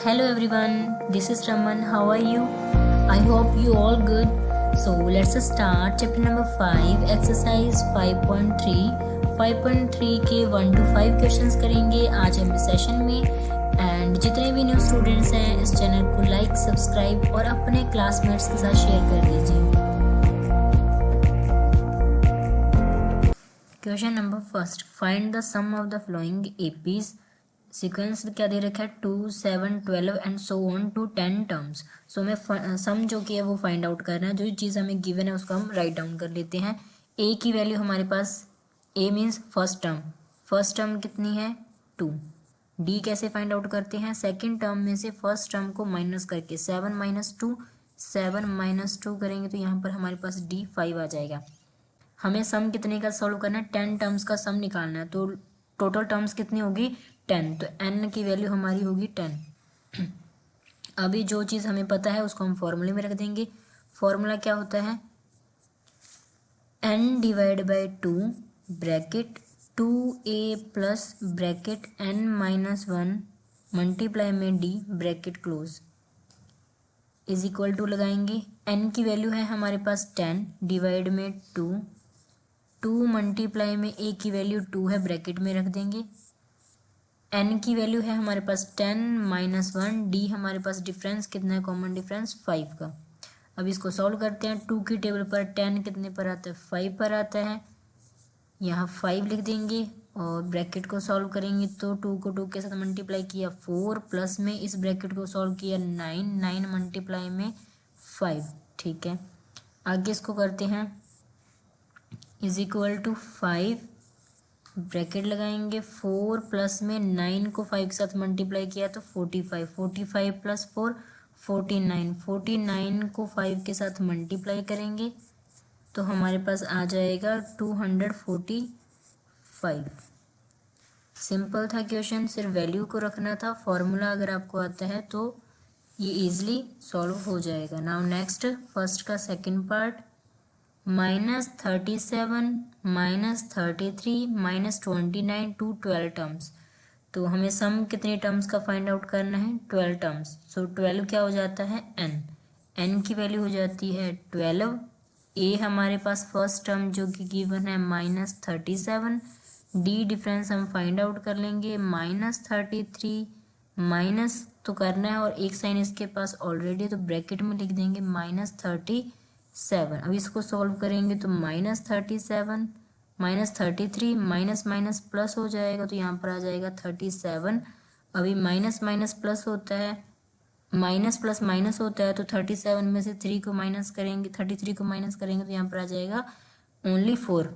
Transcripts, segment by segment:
Hello everyone, this is Raman. How are you? I hope you all good. So let's start chapter number 5, exercise 5.3. 5.3 के 1 to 5 questions करेंगे आज हम इस session में। And जितने भी न्यू स्टूडेंट्स हैं इस चैनल को लाइक, सब्सक्राइब और अपने क्लासमेट्स के साथ शेयर कर दीजिए। Question number first, find the sum of the following APs. Sequence क्या दे रखा है 2, 7, 12 and so on to 10 terms. So हमें सम जो कि है वो फाइंड आउट करना है। जो चीज़ हमें गिवन है उसको हम राइट डाउन कर लेते हैं। ए की वैल्यू हमारे पास, ए मीन्स फर्स्ट टर्म कितनी है 2। डी कैसे फाइंड आउट करते हैं, सेकेंड टर्म में से फर्स्ट टर्म को माइनस करके 7 माइनस 2 करेंगे तो यहाँ पर हमारे पास डी 5 आ जाएगा। हमें सम कितने का सॉल्व करना है, 10 टर्म्स का सम निकालना है। तो टोटल टर्म्स कितनी होगी 10, तो n की वैल्यू हमारी होगी 10। अभी जो चीज़ हमें पता है उसको हम फॉर्मूले में रख देंगे। फॉर्मूला क्या होता है, n divide by 2 bracket 2a plus bracket n minus 1 multiply में d bracket close is equal to लगाएंगे। n की वैल्यू है हमारे पास 10 डिवाइड में 2 मल्टीप्लाई में a की वैल्यू 2 है, ब्रैकेट में रख देंगे। n की वैल्यू है हमारे पास 10 माइनस 1, डी हमारे पास डिफरेंस कितना है, कॉमन डिफरेंस 5 का। अब इसको सॉल्व करते हैं। 2 की टेबल पर 10 कितने पर आता है, 5 पर आता है। यहाँ 5 लिख देंगे और ब्रैकेट को सॉल्व करेंगे तो 2 को 2 के साथ मल्टीप्लाई किया 4, प्लस में इस ब्रैकेट को सॉल्व किया 9 मल्टीप्लाई में 5। ठीक है, आगे इसको करते हैं इज इक्वल टू 5, ब्रैकेट लगाएंगे 4 प्लस में 9 को 5 के साथ मल्टीप्लाई किया तो 45 प्लस 4 49 को 5 के साथ मल्टीप्लाई करेंगे तो हमारे पास आ जाएगा 245। सिंपल था क्वेश्चन, सिर्फ वैल्यू को रखना था। फॉर्मूला अगर आपको आता है तो ये इजीली सॉल्व हो जाएगा। नाउ नेक्स्ट, फर्स्ट का सेकंड पार्ट, -37 -33 -29 टू 12 टर्म्स। तो हमें सम कितने टर्म्स का फाइंड आउट करना है, 12 टर्म्स। सो 12 क्या हो जाता है n की वैल्यू हो जाती है 12। ए हमारे पास फर्स्ट टर्म जो कि गिवन है -37, डी डिफरेंस हम फाइंड आउट कर लेंगे -33 माइनस तो करना है और एक साइन इसके पास ऑलरेडी, तो ब्रैकेट में लिख देंगे -37। अब इसको सॉल्व करेंगे तो -37 -33 माइनस माइनस प्लस हो जाएगा तो यहाँ पर आ जाएगा 37। अभी माइनस माइनस प्लस होता है, माइनस प्लस माइनस होता है तो 37 में से 3 को माइनस करेंगे, 33 को माइनस करेंगे तो यहाँ पर आ जाएगा ओनली 4।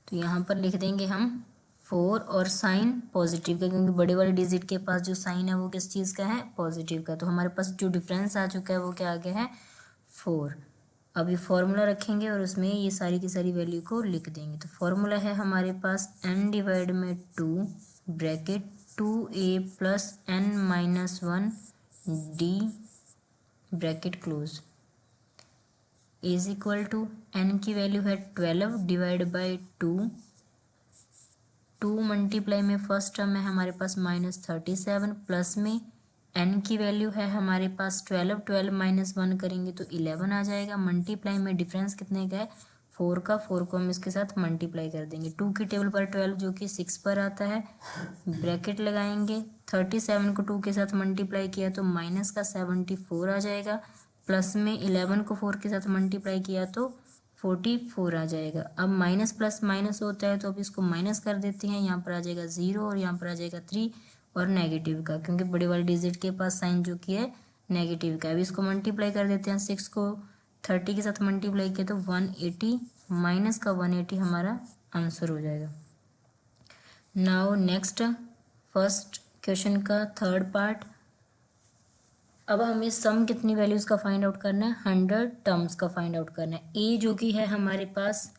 तो यहाँ पर लिख देंगे हम 4 और साइन पॉजिटिव का, क्योंकि बड़े वाले डिजिट के पास जो साइन है वो किस चीज़ का है, पॉजिटिव का। तो हमारे पास जो डिफरेंस आ चुका है वो क्या आ गया है 4। अभी फॉर्मूला रखेंगे और उसमें ये सारी की सारी वैल्यू को लिख देंगे। तो फॉर्मूला है हमारे पास n डिवाइड में 2 bracket 2a plus n minus 1 d bracket close is equal to, n की वैल्यू है 12 डिवाइड बाई 2 मल्टीप्लाई में फर्स्ट टर्म है हमारे पास -37, प्लस में n की वैल्यू है हमारे पास 12 माइनस 1 करेंगे तो 11 आ जाएगा। मल्टीप्लाई में डिफरेंस कितने का है 4 का, 4 को हम इसके साथ मल्टीप्लाई कर देंगे। 2 की टेबल पर 12 जो कि 6 पर आता है, ब्रैकेट लगाएंगे 37 को 2 के साथ मल्टीप्लाई किया तो माइनस का 74 आ जाएगा, प्लस में 11 को 4 के साथ मल्टीप्लाई किया तो 44 आ जाएगा। अब माइनस प्लस माइनस होता है तो अब इसको माइनस कर देते हैं, यहाँ पर आ जाएगा 0 और यहाँ पर आ जाएगा 3 और नेगेटिव का, क्योंकि बड़े वाले डिजिट के पास साइन जो कि है नेगेटिव का। अब इसको मल्टीप्लाई कर देते हैं, 6 को 30 के साथ मल्टीप्लाई किया तो 180 माइनस का 180 हमारा आंसर हो जाएगा। नाउ नेक्स्ट, फर्स्ट क्वेश्चन का थर्ड पार्ट। अब हमें सम कितनी वैल्यूज का फाइंड आउट करना है, 100 टर्म्स का फाइंड आउट करना है। ए जो कि है हमारे पास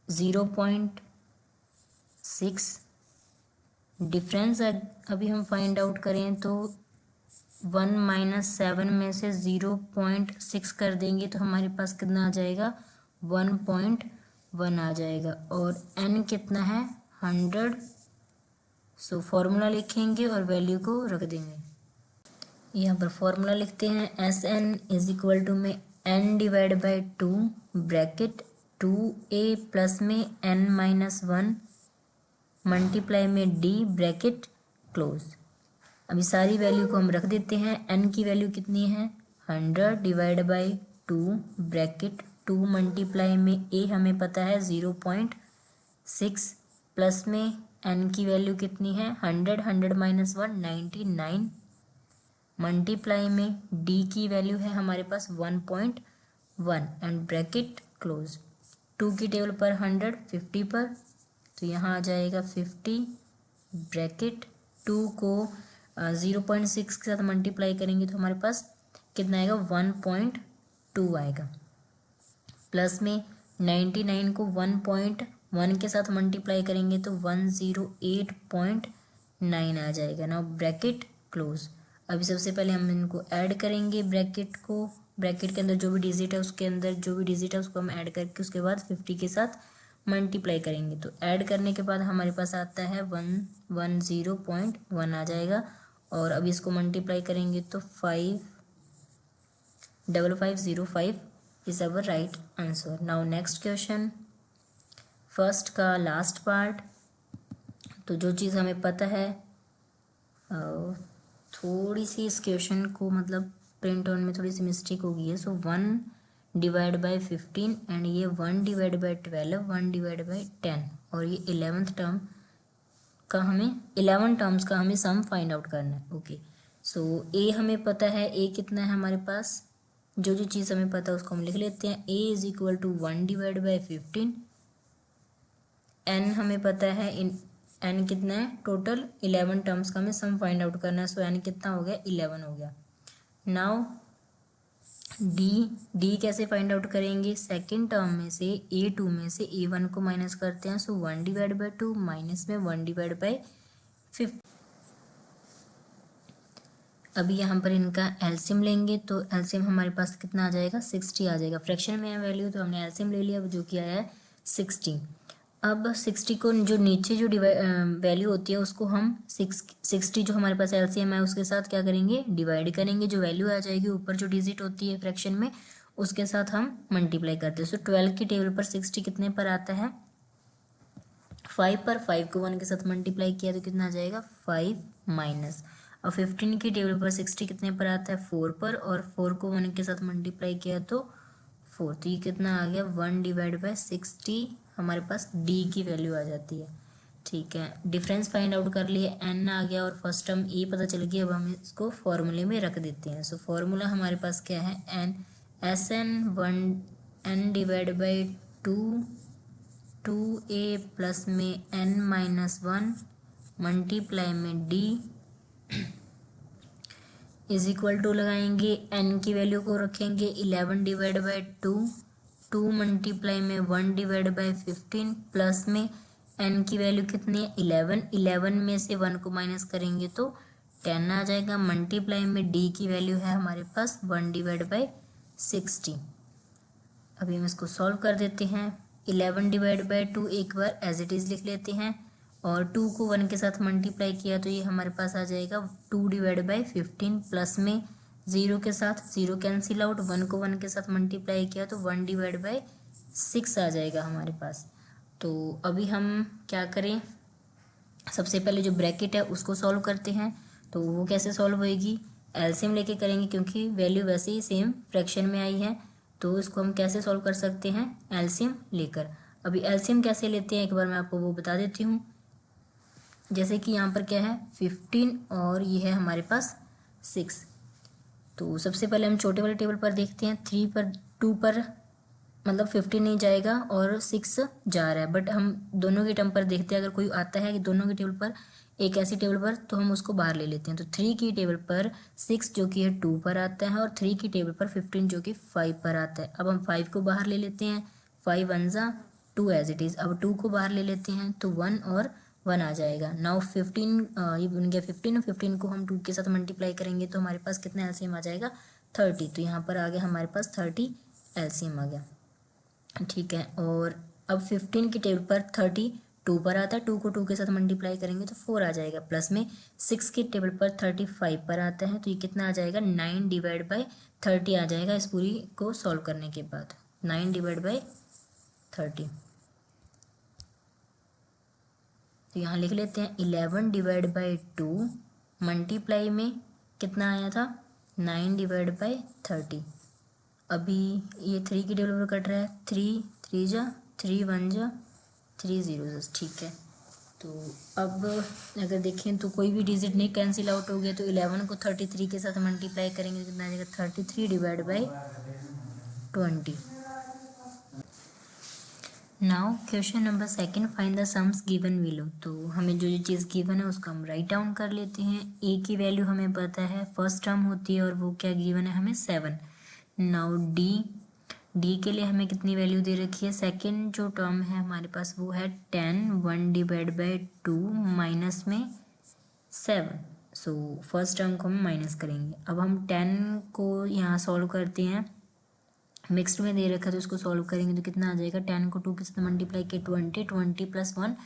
0.6, डिफरेंस अभी हम फाइंड आउट करें तो 1 माइनस 7 में से 0.6 कर देंगे तो हमारे पास कितना आ जाएगा 1.1 आ जाएगा। और n कितना है 100, सो फॉर्मूला लिखेंगे और वैल्यू को रख देंगे। यहाँ पर फॉर्मूला लिखते हैं S N is equal to में N divide by 2 bracket 2a plus में n-1 मल्टीप्लाई में d ब्रैकेट क्लोज। अभी सारी वैल्यू को हम रख देते हैं। n की वैल्यू कितनी है 100 डिवाइड बाई 2 ब्रैकेट 2 मल्टीप्लाई में a हमें पता है 0.6 प्लस में n की वैल्यू कितनी है 100 -1 99 मल्टीप्लाई में d की वैल्यू है हमारे पास 1.1 एंड ब्रैकेट क्लोज। 2 की टेबल पर 100 50 पर, तो यहाँ आ जाएगा 50 ब्रैकेट 2 को 0.6 के साथ मल्टीप्लाई करेंगे तो हमारे पास कितना आएगा 1.2 आएगा। प्लस में 99 को 1.1 के साथ मल्टीप्लाई करेंगे तो 108.9 आ जाएगा। Now bracket close. अभी सबसे पहले हम इनको ऐड करेंगे ब्रैकेट को, ब्रैकेट के अंदर जो भी डिजिट है उसके अंदर जो भी डिजिट है उसको हम ऐड करके उसके बाद 50 के साथ मल्टीप्लाई करेंगे। तो ऐड करने के बाद हमारे पास आता है 110.1 आ जाएगा। और अभी इसको मल्टीप्लाई करेंगे तो 55505 is our right answer. Now next question, first का लास्ट पार्ट। तो जो चीज़ हमें पता है, थोड़ी सी इस क्वेश्चन को मतलब प्रिंट ऑन में थोड़ी सी मिस्टेक हो गई है। सो 1 डिवाइड बाई 15 एंड ये 1 डिवाइड बाई 12, 1 डिवाइड बाई 10 और ये 11th टर्म का हमें 11 टर्म्स का हमें सम फाइंड आउट करना है। ओके, सो ए हमें पता है, ए कितना है हमारे पास, जो जो चीज़ हमें पता है उसको हम लिख लेते हैं। A is equal to 1 divide by 15। N हमें पता है, एन कितना है टोटल 11 टर्म्स का हमें सम फाइंड आउट करना है। सो एन कितना हो गया 11 हो गया। नाउ डी कैसे फाइंड आउट करेंगे, सेकेंड टर्म में से A2 में से A1 को माइनस करते हैं। सो 1 डिवाइड बाई 2 माइनस में 1 डिवाइड बाई 5। अभी यहाँ पर इनका एलसीएम लेंगे तो एलसीएम हमारे पास कितना आ जाएगा 60 आ जाएगा। फ्रैक्शन में है वैल्यू तो हमने एलसीएम ले लिया जो कि आया है 60। अब 60 को जो नीचे जो वैल्यू होती है उसको हम 60 जो हमारे पास एलसीएम है उसके साथ क्या करेंगे डिवाइड करेंगे। जो वैल्यू आ जाएगी ऊपर जो डिजिट होती है फ्रैक्शन में उसके साथ हम मल्टीप्लाई करते हैं। सो 12 की टेबल पर 60 कितने पर आता है 5 पर। 5 को 1 के साथ मल्टीप्लाई किया तो कितना आ जाएगा 5 माइनस। और 15 की टेबल पर 60 कितने पर आता है 4 पर, और 4 को 1 के साथ मल्टीप्लाई किया तो 4। तो ये कितना आ गया 1 डिवाइड बाई 60, हमारे पास डी की वैल्यू आ जाती है। ठीक है, डिफरेंस फाइंड आउट कर लिए, एन आ गया और फर्स्ट टर्म ए पता चल गया। अब हम इसको फॉर्मूले में रख देते हैं। सो फॉर्मूला हमारे पास क्या है N S N 1 N divide by 2a plus में n-1 मल्टीप्लाई में d इज इक्वल टू लगाएंगे। n की वैल्यू को रखेंगे 11 डिवाइड बाई 2 मल्टीप्लाई में 1 डिवाइड बाई 15 प्लस में n की वैल्यू कितनी है 11 में से 1 को माइनस करेंगे तो 10 आ जाएगा। मल्टीप्लाई में d की वैल्यू है हमारे पास 1 डिवाइड बाई 60। अभी हम इसको सॉल्व कर देते हैं। 11 डिवाइड बाई 2 एक बार एज इट इज़ लिख लेते हैं और 2 को 1 के साथ मल्टीप्लाई किया तो ये हमारे पास आ जाएगा 2 डिवाइड बाई 15 प्लस में 0 के साथ 0 कैंसिल आउट, 1 को 1 के साथ मल्टीप्लाई किया तो 1 डिवाइड बाई 6 आ जाएगा हमारे पास। तो अभी हम क्या करें, सबसे पहले जो ब्रैकेट है उसको सॉल्व करते हैं। तो वो कैसे सॉल्व होएगी, एलसीएम लेके करेंगे क्योंकि वैल्यू वैसे ही सेम फ्रैक्शन में आई है। तो इसको हम कैसे सॉल्व कर सकते हैं एलसीएम लेकर। अभी एलसीएम कैसे लेते हैं एक बार मैं आपको वो बता देती हूँ। जैसे कि यहाँ पर क्या है 15 और ये है हमारे पास 6। तो सबसे पहले हम छोटे वाले टेबल पर देखते हैं। 3 पर 2 पर मतलब 15 नहीं जाएगा और 6 जा रहा है, बट हम दोनों के टर्म पर देखते हैं। अगर कोई आता है कि दोनों की टेबल पर एक ऐसी टेबल पर तो हम उसको बाहर ले लेते हैं। तो 3 की टेबल पर 6 जो कि है 2 पर आता है और 3 की टेबल पर 15 जो कि 5 पर आता है। अब हम 5 को बाहर ले लेते हैं, 5 1 जा 2 एज इट इज़। अब 2 को बाहर ले लेते हैं तो 1 और 1 आ जाएगा। नाउ 15 ये बन गया 15 और 15 को हम 2 के साथ मल्टीप्लाई करेंगे तो हमारे पास कितना एलसीएम आ जाएगा 30। तो यहाँ पर आ गया हमारे पास 30 एलसीएम आ गया। ठीक है, और अब 15 की टेबल पर 30 2 पर आता है, 2 को 2 के साथ मल्टीप्लाई करेंगे तो 4 आ जाएगा, प्लस में 6 के टेबल पर 35 पर आता है, तो ये कितना आ जाएगा 9 डिवाइड बाई 30 आ जाएगा इस पूरी को सॉल्व करने के बाद, 9 डिवाइड बाई 30। तो यहाँ लिख लेते हैं 11 डिवाइड बाई 2 मल्टीप्लाई में कितना आया था 9 डिवाइड बाई 30। अभी ये 3 की टेबल पर कट रहा है, 3 3 जा 3 1 जा 3 0 ठीक है। तो अब अगर देखें तो कोई भी डिजिट नहीं कैंसिल आउट हो गया, तो 11 को 33 के साथ मल्टीप्लाई करेंगे तो कितना आ जाएगा 33 divide by 20। Now question number second, find the sums given below. तो हमें जो जो चीज़ गिवन है उसको हम राइट डाउन कर लेते हैं। ए की वैल्यू हमें पता है, फर्स्ट टर्म होती है और वो क्या गिवन है हमें 7। नाउ डी के लिए हमें कितनी वैल्यू दे रखी है, सेकंड जो टर्म है हमारे पास वो है 10, 1 डिवाइड बाई 2 माइनस में 7। सो फर्स्ट टर्म को हम माइनस करेंगे। अब हम 10 को यहाँ सॉल्व करते हैं, मिक्स्ड में दे रखा है तो इसको सॉल्व करेंगे तो कितना आ जाएगा 10 को 2 के साथ मल्टीप्लाई किया 20, 20 प्लस 1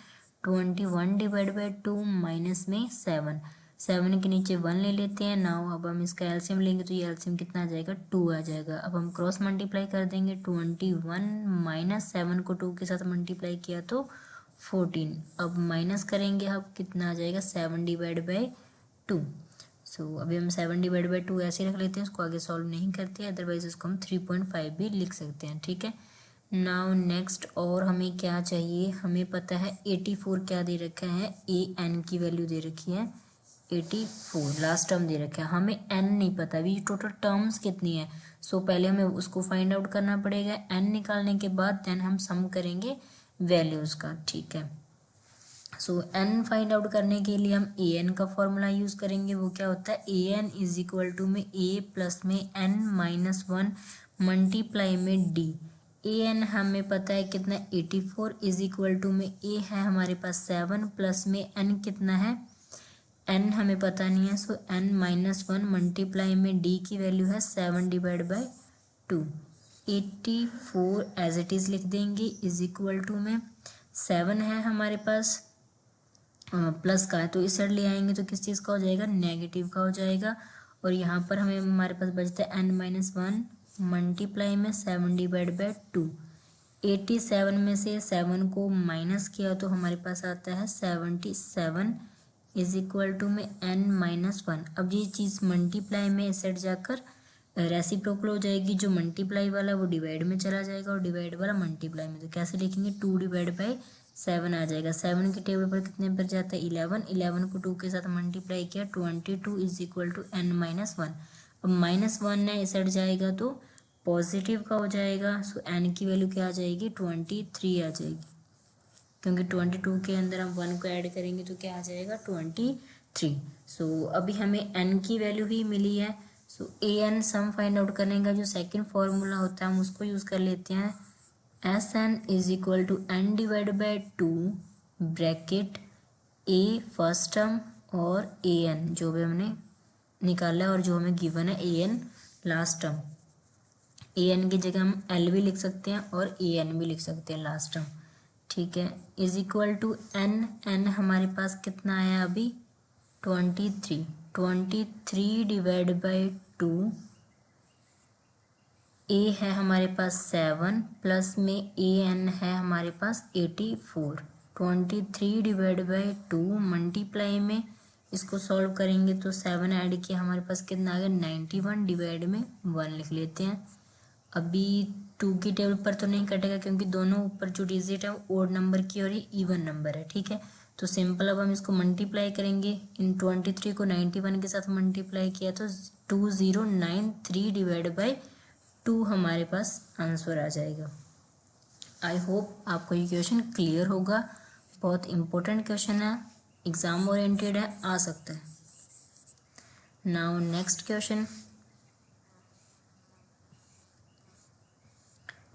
21 डिवाइड बाई 2 माइनस में 7, 7 के नीचे 1 ले लेते हैं। नाउ अब हम इसका एलसीएम लेंगे तो ये एलसीएम कितना आ जाएगा 2 आ जाएगा। अब हम क्रॉस मल्टीप्लाई कर देंगे, 21 माइनस 7 को 2 के साथ मल्टीप्लाई किया तो 14। अब माइनस करेंगे, अब कितना आ जाएगा 7 डिवाइड बाई 2। सो अभी हम 7 डिवाइड बाई 2 ऐसे रख लेते हैं, उसको आगे सॉल्व नहीं करते, अदरवाइज इसको हम 3.5 भी लिख सकते हैं, ठीक है। नाउ नेक्स्ट और हमें क्या चाहिए, हमें पता है 84 क्या दे रखा है, ए एन की वैल्यू दे रखी है 84, लास्ट टर्म दे रखा है, हमें एन नहीं पता अभी टोटल टर्म्स कितनी है। सो पहले हमें उसको फाइंड आउट करना पड़ेगा, एन निकालने के बाद देन हम सम करेंगे वैल्यूज़ का, ठीक है। सो एन फाइंड आउट करने के लिए हम ए एन का फॉर्मूला यूज़ करेंगे, वो क्या होता है ए एन इज इक्वल टू में ए प्लस में एन माइनस 1 मल्टीप्लाई में डी। ए एन हमें पता है कितना 84 इज इक्वल टू में ए है हमारे पास 7 प्लस में एन कितना है, एन हमें पता नहीं है, सो एन माइनस 1 मल्टीप्लाई में डी की वैल्यू है 7 divide by 2। 84 as it is लिख देंगे इज इक्वल टू में 7 है हमारे पास प्लस का है तो इस साइड ले आएंगे तो किस चीज़ का हो जाएगा नेगेटिव का हो जाएगा, और यहाँ पर हमें हमारे पास बचता है एन माइनस 1 मल्टीप्लाई में 7 डिवाइड बाई 2। 87 में से 7 को माइनस किया तो हमारे पास आता है 77 इज इक्वल टू में एन माइनस 1। अब ये चीज़ मल्टीप्लाई में इस साइड जाकर रेसिप्रोकल हो जाएगी, जो मल्टीप्लाई वाला वो डिवाइड में चला जाएगा और डिवाइड वाला मल्टीप्लाई में, तो कैसे लिखेंगे 2 डिवाइड बाई 7 आ जाएगा। 7 के टेबल पर कितने पर जाता है 11, 11 को 2 के साथ मल्टीप्लाई किया 22 is equal to N minus 1। अब माइनस 1 है इस साइड जाएगा तो पॉजिटिव का हो जाएगा, सो एन की वैल्यू क्या आ जाएगी 23 आ जाएगी, क्योंकि 22 के अंदर हम 1 को ऐड करेंगे तो क्या आ जाएगा 23। सो अभी हमें एन की वैल्यू ही मिली है, सो A N sum find out करने का जो सेकंड फॉर्मूला होता है हम उसको यूज़ कर लेते हैं, S N is equal to N divide by 2 bracket A first term और ए एन जो भी हमने निकाला है और जो हमें गिवन है A N last term. A N की जगह हम एल भी लिख सकते हैं और ए एन भी लिख सकते हैं लास्ट टर्म, ठीक है। Is equal to N, N हमारे पास कितना आया अभी 23 डिवाइड बाई 2, ए है हमारे पास 7 प्लस में ए एन है हमारे पास 84। 23 डिवाइड बाई 2 मल्टीप्लाई में इसको सॉल्व करेंगे तो 7 ऐड किया हमारे पास कितना आ गया 91 डिवाइड में 1 लिख लेते हैं। अभी 2 की टेबल पर तो नहीं कटेगा क्योंकि दोनों ऊपर जो डिजिट है वो ओड नंबर की और ये इवन नंबर है, ठीक है। तो सिंपल अब हम इसको मल्टीप्लाई करेंगे, इन 23 को 91 के साथ मल्टीप्लाई किया तो 2093 डिवाइड बाई 2 हमारे पास आंसर आ जाएगा। आई होप आपको ये क्वेश्चन क्लियर होगा, बहुत इम्पोर्टेंट क्वेश्चन है, एग्जाम ओरिएंटेड है, आ सकता है। Now next question,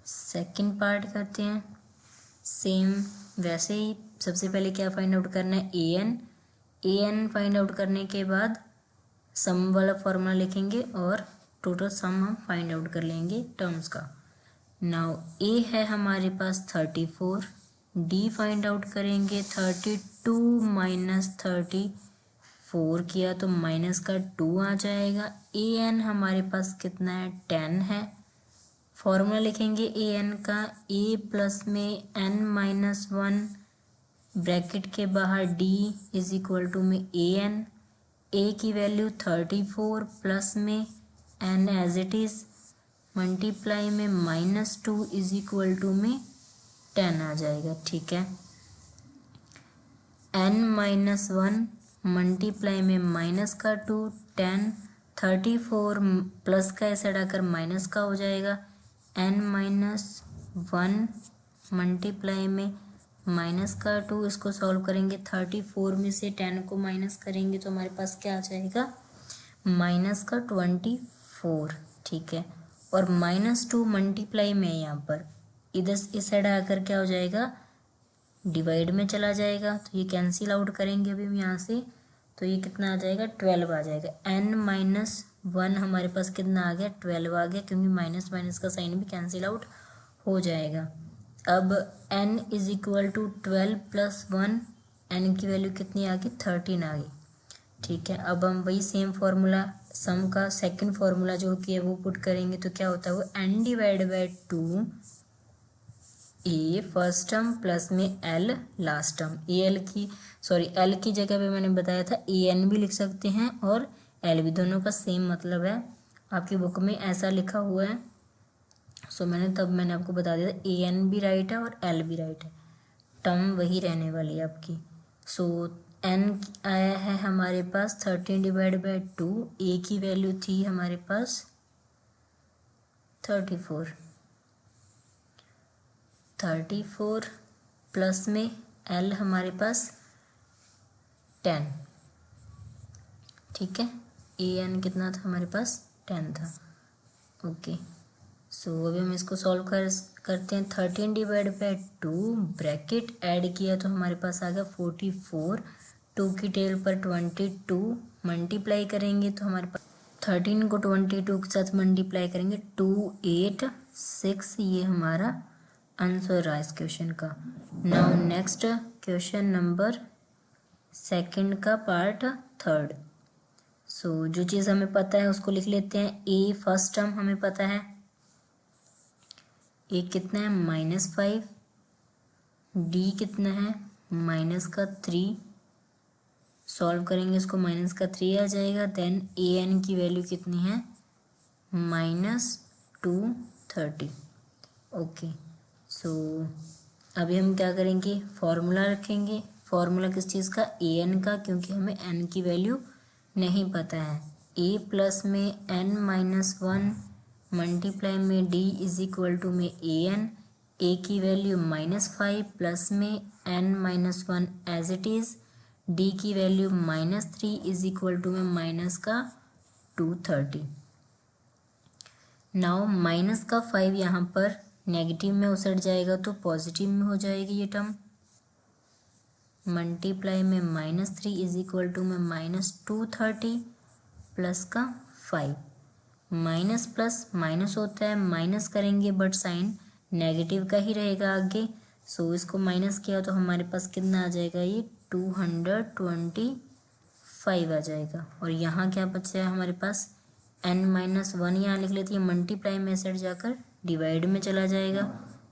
second part करते हैं। सेम वैसे ही सबसे पहले क्या फाइंड आउट करना है ए एन फाइंड आउट करने के बाद सम वाला फॉर्मूला लिखेंगे और टोटल सम हम फाइंड आउट कर लेंगे टर्म्स का। नाउ ए है हमारे पास 34, डी फाइंड आउट करेंगे 32 माइनस 34 किया तो माइनस का 2 आ जाएगा। ए एन हमारे पास कितना है 10 है। फॉर्मूला लिखेंगे ए एन का, ए प्लस में एन माइनस 1 ब्रैकेट के बाहर डी इज इक्वल टू में ए एन, ए की वैल्यू 34 प्लस में N as it is multiply में -2 इज इक्वल टू में 10 आ जाएगा। ठीक है, n माइनस 1 मल्टीप्लाई में माइनस का 2 10 34 प्लस का ऐसे हटाकर माइनस का हो जाएगा। n माइनस 1 मल्टीप्लाई में माइनस का 2, इसको सॉल्व करेंगे 34 में से 10 को माइनस करेंगे तो हमारे पास क्या आ जाएगा माइनस का 24। ठीक है, और -2 मल्टीप्लाई में यहाँ पर इधर इस साइड आकर क्या हो जाएगा डिवाइड में चला जाएगा, तो ये कैंसिल आउट करेंगे अभी हम यहाँ से, तो ये कितना आ जाएगा 12 आ जाएगा। n माइनस 1 हमारे पास कितना आ गया 12 आ गया, क्योंकि माइनस माइनस का साइन भी कैंसिल आउट हो जाएगा। अब n is equal to 12 plus 1, n की वैल्यू कितनी आ गई 13 आ गई। ठीक है, अब हम वही सेम फार्मूला सम का सेकंड फार्मूला जो कि है वो पुट करेंगे, तो क्या होता है वो n divide by 2 A first term plus में एल लास्ट टर्म। एल की जगह पे मैंने बताया था ए एन भी लिख सकते हैं और एल भी, दोनों का सेम मतलब है। आपकी बुक में ऐसा लिखा हुआ है, सो मैंने आपको बता दिया था ए एन भी राइट है और एल भी राइट है, टर्म वही रहने वाली है आपकी। सो एन आया है हमारे पास 13 डिवाइड बाई 2, ए की वैल्यू थी हमारे पास 34 प्लस में एल हमारे पास 10। ठीक है, ए एन कितना था हमारे पास 10 था। ओके, सो अभी हम इसको सॉल्व करते हैं। 13 डिवाइड बाई 2 ब्रैकेट ऐड किया तो हमारे पास आ गया 44, 2 की टेल पर 22 मल्टीप्लाई करेंगे तो हमारे पास 13 को 22 के साथ मल्टीप्लाई करेंगे 2 8 6, ये हमारा आंसर रहा इस क्वेश्चन का। Now next question number second का पार्ट थर्ड। सो जो चीज़ हमें पता है उसको लिख लेते हैं। ए फर्स्ट टर्म हमें पता है, ए कितना है -5, डी कितना है माइनस का 3, सॉल्व करेंगे इसको माइनस का 3 आ जाएगा। देन ए एन की वैल्यू कितनी है -230। ओके, सो अभी हम क्या करेंगे फॉर्मूला रखेंगे। फॉर्मूला किस चीज़ का ए एन का, क्योंकि हमें एन की वैल्यू नहीं पता है। ए प्लस में एन माइनस 1 मल्टीप्लाई में डी इज इक्वल टू में ए एन, ए की वैल्यू -5 प्लस में N minus 1 as it is, D की वैल्यू -3 इज इक्वल टू में माइनस का 230। नाउ माइनस का 5 यहाँ पर नेगेटिव में उछट जाएगा तो पॉजिटिव में हो जाएगी ये टर्म। मल्टीप्लाई में -3 इज इक्वल टू में -230 प्लस का 5। माइनस प्लस माइनस होता है, माइनस करेंगे बट साइन नेगेटिव का ही रहेगा आगे। सो इसको माइनस किया तो हमारे पास कितना आ जाएगा ये 225 आ जाएगा। और यहाँ क्या बचा है हमारे पास n-1 यहाँ लिख लेती है, मल्टीप्लाई में सेट जाकर डिवाइड में चला जाएगा।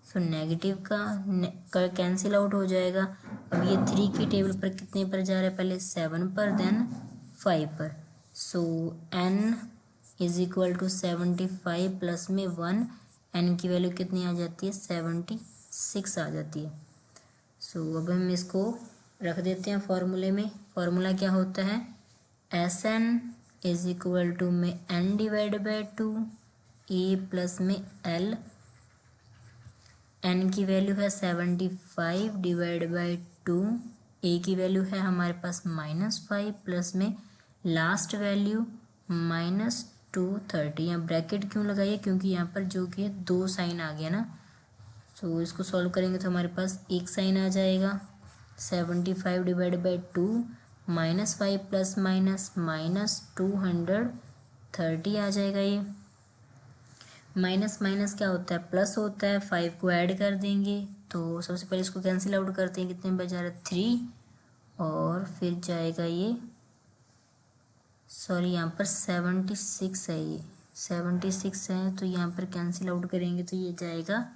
सो नेगेटिव का कैंसिल आउट हो जाएगा। अब ये 3 की टेबल पर कितने पर जा रहा है, पहले 7 पर देन 5 पर। So n is equal to 75 plus में 1, n की वैल्यू कितनी आ जाती है 76 आ जाती है। सो अब हम इसको रख देते हैं फॉर्मूले में। फॉर्मूला क्या होता है S N is equal to में n divide by 2 A plus में एल, n की वैल्यू है 75 डिवाइड बाई 2, ए की वैल्यू है हमारे पास -5 प्लस में लास्ट वैल्यू -230। यहाँ ब्रैकेट क्यों लगाइए, क्योंकि यहाँ पर जो कि 2 साइन आ गया ना। सो इसको सॉल्व करेंगे तो हमारे पास एक साइन आ जाएगा 75 डिवाइड बाई 2 -5 प्लस -230 आ जाएगा। ये माइनस माइनस क्या होता है प्लस होता है, 5 को ऐड कर देंगे तो सबसे पहले इसको कैंसिल आउट करते हैं, कितने बचा रहा है 3, और फिर जाएगा ये, सॉरी यहाँ पर 76 है, ये 76 है, तो यहाँ पर कैंसिल आउट करेंगे तो ये जाएगा,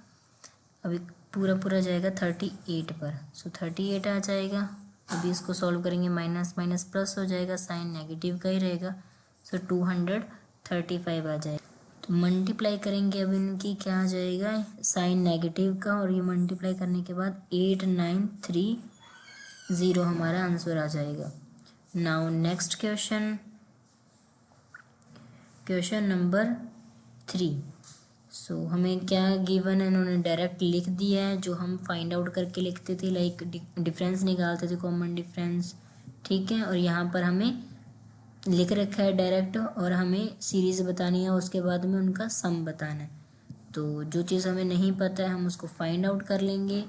अभी पूरा पूरा जाएगा 38 पर, सो 38 आ जाएगा। अभी इसको सॉल्व करेंगे, माइनस माइनस प्लस हो जाएगा, साइन नेगेटिव का ही रहेगा, सो 235 आ जाएगा। तो मल्टीप्लाई करेंगे, अब इनकी क्या आ जाएगा, साइन नेगेटिव का, और ये मल्टीप्लाई करने के बाद 8930 हमारा आंसर आ जाएगा। Now next question, question number 3। सो हमें क्या गिवन है, इन्होंने डायरेक्ट लिख दिया है, जो हम फाइंड आउट करके लिखते थे, लाइक डिफरेंस निकालते थे, कॉमन डिफरेंस, ठीक है। और यहाँ पर हमें लिख रखा है डायरेक्ट, और हमें सीरीज बतानी है, उसके बाद में उनका सम बताना है। तो जो चीज़ हमें नहीं पता है हम उसको फाइंड आउट कर लेंगे।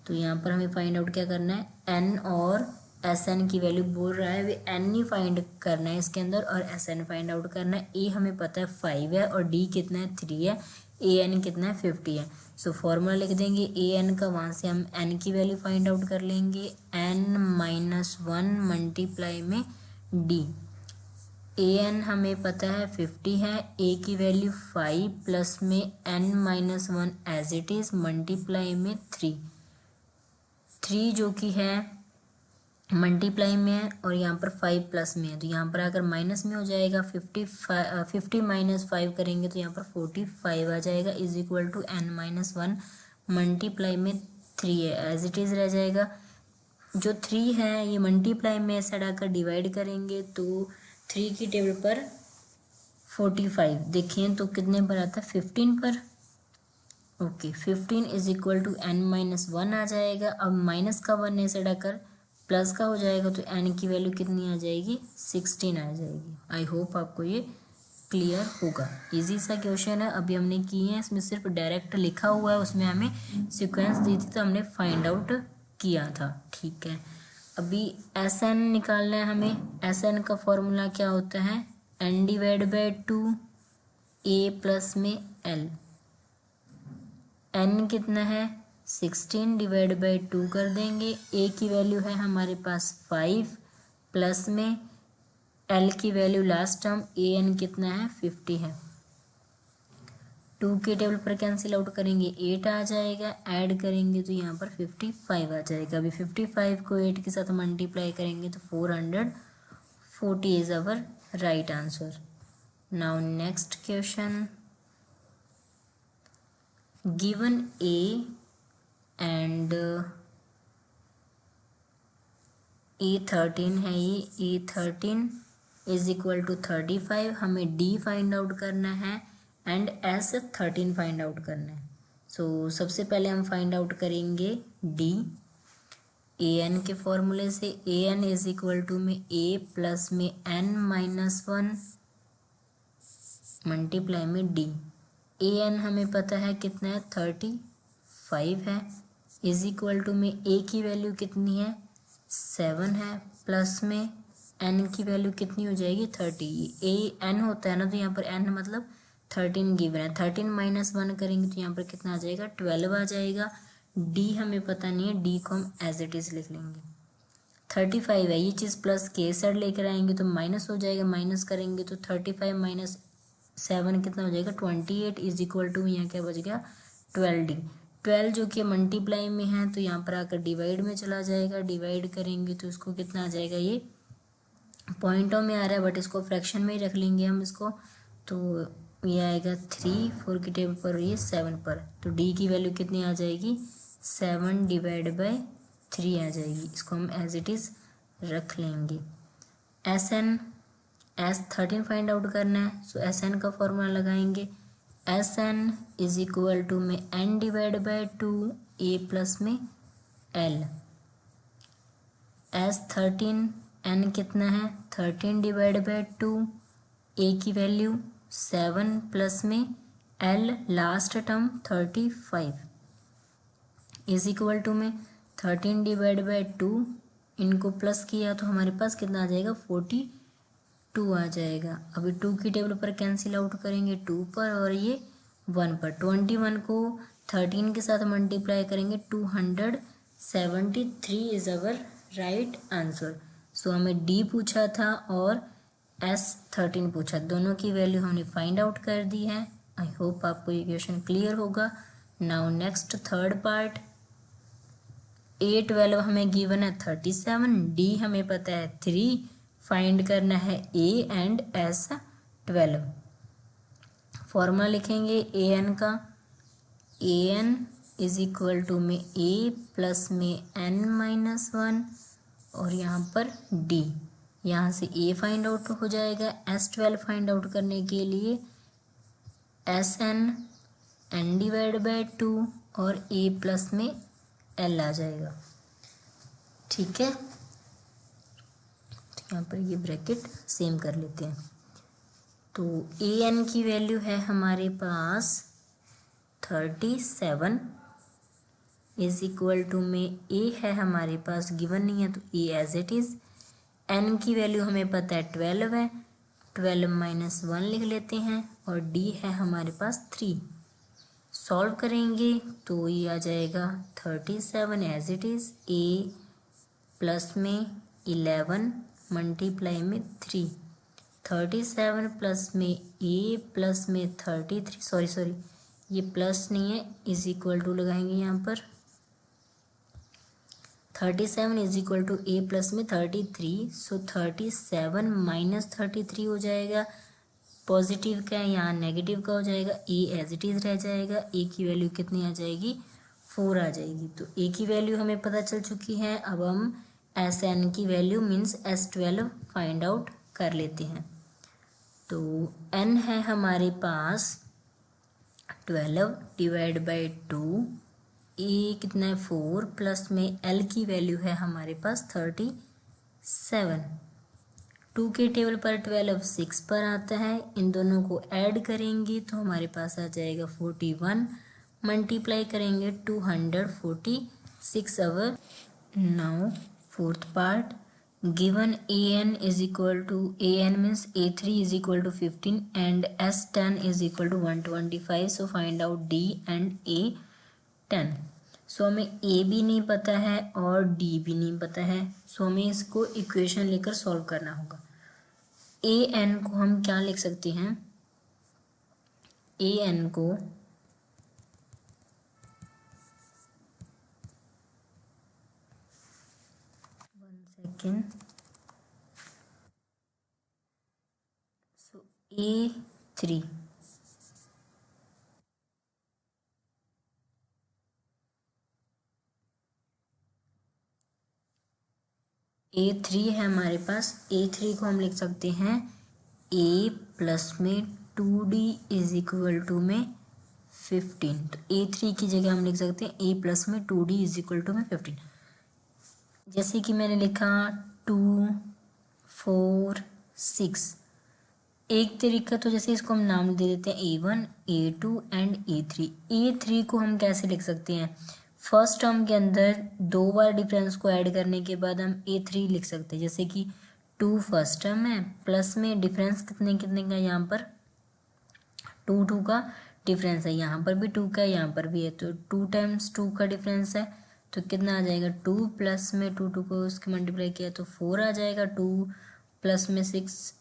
तो यहाँ पर हमें फाइंड आउट क्या करना है, एन और एस एन की वैल्यू बोल रहा है, वे एन ही फाइंड करना है इसके अंदर, और एस एन फाइंड आउट करना है। ए हमें पता है 5 है, और डी कितना है 3 है, ए एन कितना है 50 है। सो फॉर्मूला लिख देंगे ए एन का, वहाँ से हम एन की वैल्यू फाइंड आउट कर लेंगे, n-1 मल्टीप्लाई में डी। ए एन हमें पता है 50 है, ए की वैल्यू 5 प्लस में n-1 as it is multiply में 3 जो कि है मल्टीप्लाई में है, और यहाँ पर 5 प्लस में है, तो यहाँ पर अगर माइनस में हो जाएगा, 50 माइनस 5 करेंगे तो यहाँ पर 45 आ जाएगा, is equal to n-1 multiply में 3 है, एज इट इज़ रह जाएगा। जो 3 है ये मल्टीप्लाई में साइड आकर डिवाइड करेंगे, तो 3 की टेबल पर 45 देखें तो कितने पर आता है, 15 पर। Okay, 15 is equal to n-1 आ जाएगा। अब माइनस का 1 है साइड आकर प्लस का हो जाएगा, तो n की वैल्यू कितनी आ जाएगी, 16 आ जाएगी। आई होप आपको ये क्लियर होगा। इजी सा क्वेश्चन है, अभी हमने किए हैं, इसमें सिर्फ डायरेक्ट लिखा हुआ है, उसमें हमें सीक्वेंस दी थी तो हमने फाइंड आउट किया था, ठीक है। अभी एस एन निकालना है हमें। एस एन का फॉर्मूला क्या होता है, n divide by 2 a plus में l। n कितना है 16 डिवाइड बाई 2 कर देंगे, a की वैल्यू है हमारे पास 5 प्लस में l की value last term a n कितना है 50 है। 2 के टेबल पर कैंसिल आउट करेंगे 8 आ जाएगा, ऐड करेंगे तो यहाँ पर 55 आ जाएगा। अभी 55 को 8 के साथ मल्टीप्लाई करेंगे तो 440 is our right answer. Now next question, given a and A13 है, ये A13 इज इक्वल टू 35, हमें d फाइंड आउट करना है एंड S13 फाइंड आउट करना है। सो सबसे पहले हम फाइंड आउट करेंगे d ए एन के फॉर्मूले से। ए एन इज इक्वल टू में a प्लस में n-1 मल्टीप्लाई में d। ए एन हमें पता है कितना है 35 है, इज इक्वल टू में a की वैल्यू कितनी है 7 है, प्लस में n की वैल्यू कितनी हो जाएगी 30। ए n होता है ना, तो यहाँ पर n मतलब 13 गिवन है, 13 माइनस 1 करेंगे तो यहाँ पर कितना आ जाएगा 12 आ जाएगा। d हमें पता नहीं है, d को हम एज इट इज़ लिख लेंगे। 35 है, ये चीज़ प्लस के साइड लेकर आएंगे तो माइनस हो जाएगा, माइनस करेंगे तो 35 माइनस 7 कितना हो जाएगा 28 इज इक्वल टू यहाँ क्या बच गया 12d। 12 जो कि मल्टीप्लाई में है तो यहाँ पर आकर डिवाइड में चला जाएगा, डिवाइड करेंगे तो इसको कितना आ जाएगा, ये पॉइंटों में आ रहा है बट इसको फ्रैक्शन में ही रख लेंगे हम इसको, तो ये आएगा 3, 4 की टेबल पर, ये 7 पर, तो d की वैल्यू कितनी आ जाएगी 7 डिवाइड बाई 3 आ जाएगी। इसको हम एज इट इज़ रख लेंगे। S13 फाइंड आउट करना है, सो Sn का फॉर्मूला लगाएंगे। Sn इज इक्वल टू में n divide by 2 a plus में l। S13 n कितना है 13 डिवाइड बाई 2, a की वैल्यू 7 प्लस में l last term 35 is equal to में 13 डिवाइड बाई 2, इनको प्लस किया तो हमारे पास कितना आ जाएगा 42 आ जाएगा। अभी 2 की टेबल पर कैंसिल आउट करेंगे 2 पर और ये 1 पर, 21 को 13 के साथ मल्टीप्लाई करेंगे 273 इज अवर राइट आंसर। सो हमें डी पूछा था और S13 पूछा, दोनों की वैल्यू हमने फाइंड आउट कर दी है। आई होप आपको ये क्वेश्चन क्लियर होगा। Now next third part, A12 हमें गिवन है 37, डी हमें पता है 3, फाइंड करना है A एंड S12। फॉर्मूला लिखेंगे an का, an इज इक्वल टू में A प्लस में n-1 और यहाँ पर D, यहाँ से A फाइंड आउट हो जाएगा। S12 फाइंड आउट करने के लिए Sn n डिवाइड बाई 2 और A प्लस में L आ जाएगा। ठीक है, तो यहाँ पर ये ब्रैकेट सेम कर लेते हैं। तो an की वैल्यू है हमारे पास 37 इज इक्वल टू में A है हमारे पास गिवन नहीं है तो A as it is. n की वैल्यू हमें पता है 12 है, 12 माइनस 1 लिख लेते हैं और D है हमारे पास 3। सॉल्व करेंगे तो ये आ जाएगा 37 as it is, A plus में 11 मल्टीप्लाई में 3, 37 प्लस में A प्लस में 33, सॉरी ये प्लस नहीं है, इज इक्वल टू लगाएंगे यहाँ पर। 37 is equal to A plus में 33, सो 37 माइनस 33 हो जाएगा। पॉजिटिव का है यहाँ नेगेटिव का हो जाएगा, A एज इट इज रह जाएगा। A की वैल्यू कितनी आ जाएगी, 4 आ जाएगी। तो A की वैल्यू हमें पता चल चुकी है। अब हम Sn की value means S12 find out कर लेते हैं। तो n है हमारे पास 12 डिवाइड बाई 2, A कितना है 4 प्लस में L की वैल्यू है हमारे पास 37। 2 के टेबल पर 12 6 पर आता है, इन दोनों को ऐड करेंगे तो हमारे पास आ जाएगा 41, मल्टीप्लाई करेंगे 246 अवर। Now fourth part, given an is equal to, an means A3 is equal to 15 and S10 is equal to 125, so find out D and A10। So हमें A भी नहीं पता है और D भी नहीं पता है, सो हमें इसको इक्वेशन लेकर सॉल्व करना होगा। an को हम क्या लिख सकते हैं, an को सो A3 A3 है हमारे पास। A3 को हम लिख सकते हैं A प्लस में 2D इज इक्वल टू में 15। तो A3 की जगह हम लिख सकते हैं A प्लस में 2D इज इक्वल टू में 15। जैसे कि मैंने लिखा 2 4 6, एक तरीका तो जैसे इसको हम नाम दे देते हैं A1 A2 and A3। A3 को हम कैसे लिख सकते हैं, फर्स्ट टर्म के अंदर 2 बार डिफरेंस को ऐड करने के बाद हम A3 लिख सकते हैं। जैसे कि 2 फर्स्ट टर्म है, प्लस में डिफरेंस कितने कितने का, यहाँ पर 2 का डिफरेंस है, यहाँ पर भी 2 का है, यहाँ पर भी है, तो 2 टाइम्स 2 का डिफरेंस है तो कितना आ जाएगा 2 प्लस में 2 को उसके मल्टीप्लाई किया तो 4 आ जाएगा। 2 प्लस में 6,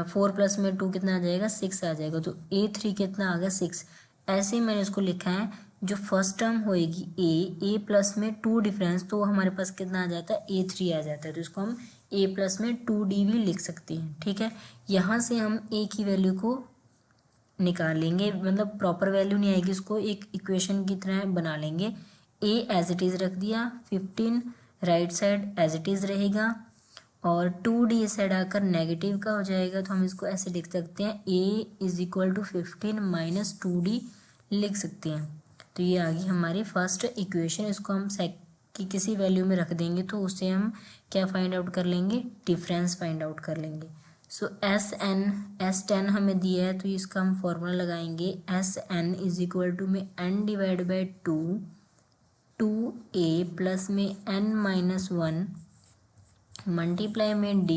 4 प्लस में 2 कितना आ जाएगा 6 आ जाएगा। तो A3 कितना आ गया 6। ऐसे ही मैंने इसको लिखा है, जो फर्स्ट टर्म होएगी A प्लस में 2 डिफरेंस, तो हमारे पास कितना आ जाता है A3 आ जाता है। तो इसको हम A प्लस में 2D भी लिख सकते हैं। ठीक है, यहाँ से हम A की वैल्यू को निकालेंगे, मतलब प्रॉपर वैल्यू नहीं आएगी, उसको एक इक्वेशन की तरह बना लेंगे। A एज इट इज़ रख दिया, 15 right side as it is रहेगा और 2D इस साइड आकर नेगेटिव का हो जाएगा। तो हम इसको ऐसे लिख सकते हैं A is equal to 15 minus 2D लिख सकते हैं। तो ये आ गई हमारी फर्स्ट इक्वेशन। इसको हम सेक की किसी वैल्यू में रख देंगे तो उससे हम क्या फाइंड आउट कर लेंगे, डिफरेंस फाइंड आउट कर लेंगे। सो S10 हमें दिया है तो इसका हम फॉर्मूला लगाएंगे, Sn इज इक्वल टू में n divide by 2A plus में n-1 मल्टीप्लाई में D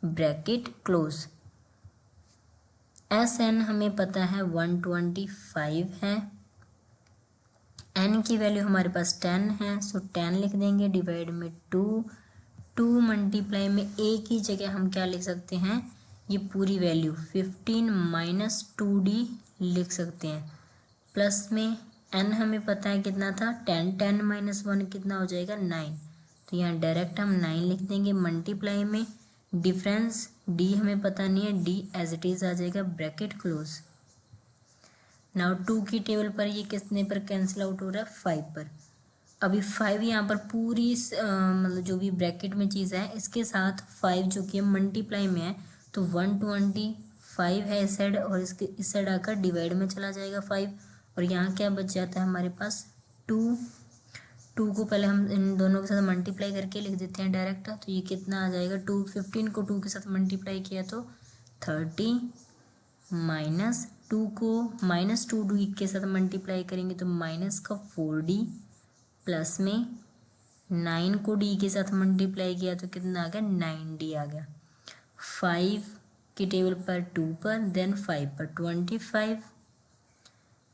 ब्रैकेट क्लोज। Sn हमें पता है 125 है, n की वैल्यू हमारे पास 10 है, सो 10 लिख देंगे डिवाइड में 2 मल्टीप्लाई में a की जगह हम क्या लिख सकते हैं, ये पूरी वैल्यू 15 माइनस 2d लिख सकते हैं। प्लस में n हमें पता है कितना था 10, 10 माइनस 1 कितना हो जाएगा 9, तो यहाँ डायरेक्ट हम 9 लिख देंगे। मल्टीप्लाई में डिफरेंस d हमें पता नहीं है, d एज इट इज आ जाएगा ब्रैकेट क्लोज। नाउ 2 की टेबल पर ये कितने पर कैंसिल आउट हो रहा है 5 पर। अभी 5 यहाँ पर पूरी मतलब जो भी ब्रैकेट में चीज़ है इसके साथ 5 जो कि मल्टीप्लाई में है, तो 125 है इस साइड और इसके इस साइड आकर डिवाइड में चला जाएगा 5, और यहाँ क्या बच जाता है हमारे पास 2 को पहले हम इन दोनों के साथ मल्टीप्लाई करके लिख देते हैं डायरेक्ट, तो ये कितना आ जाएगा 2, 15 को 2 के साथ मल्टीप्लाई किया तो 30 माइनस 2 को माइनस 2 के साथ मल्टीप्लाई करेंगे तो माइनस का 4d प्लस में 9 को d के साथ मल्टीप्लाई किया तो कितना आ गया 9d आ गया। 5 की टेबल पर 2 पर देन 5 पर 25,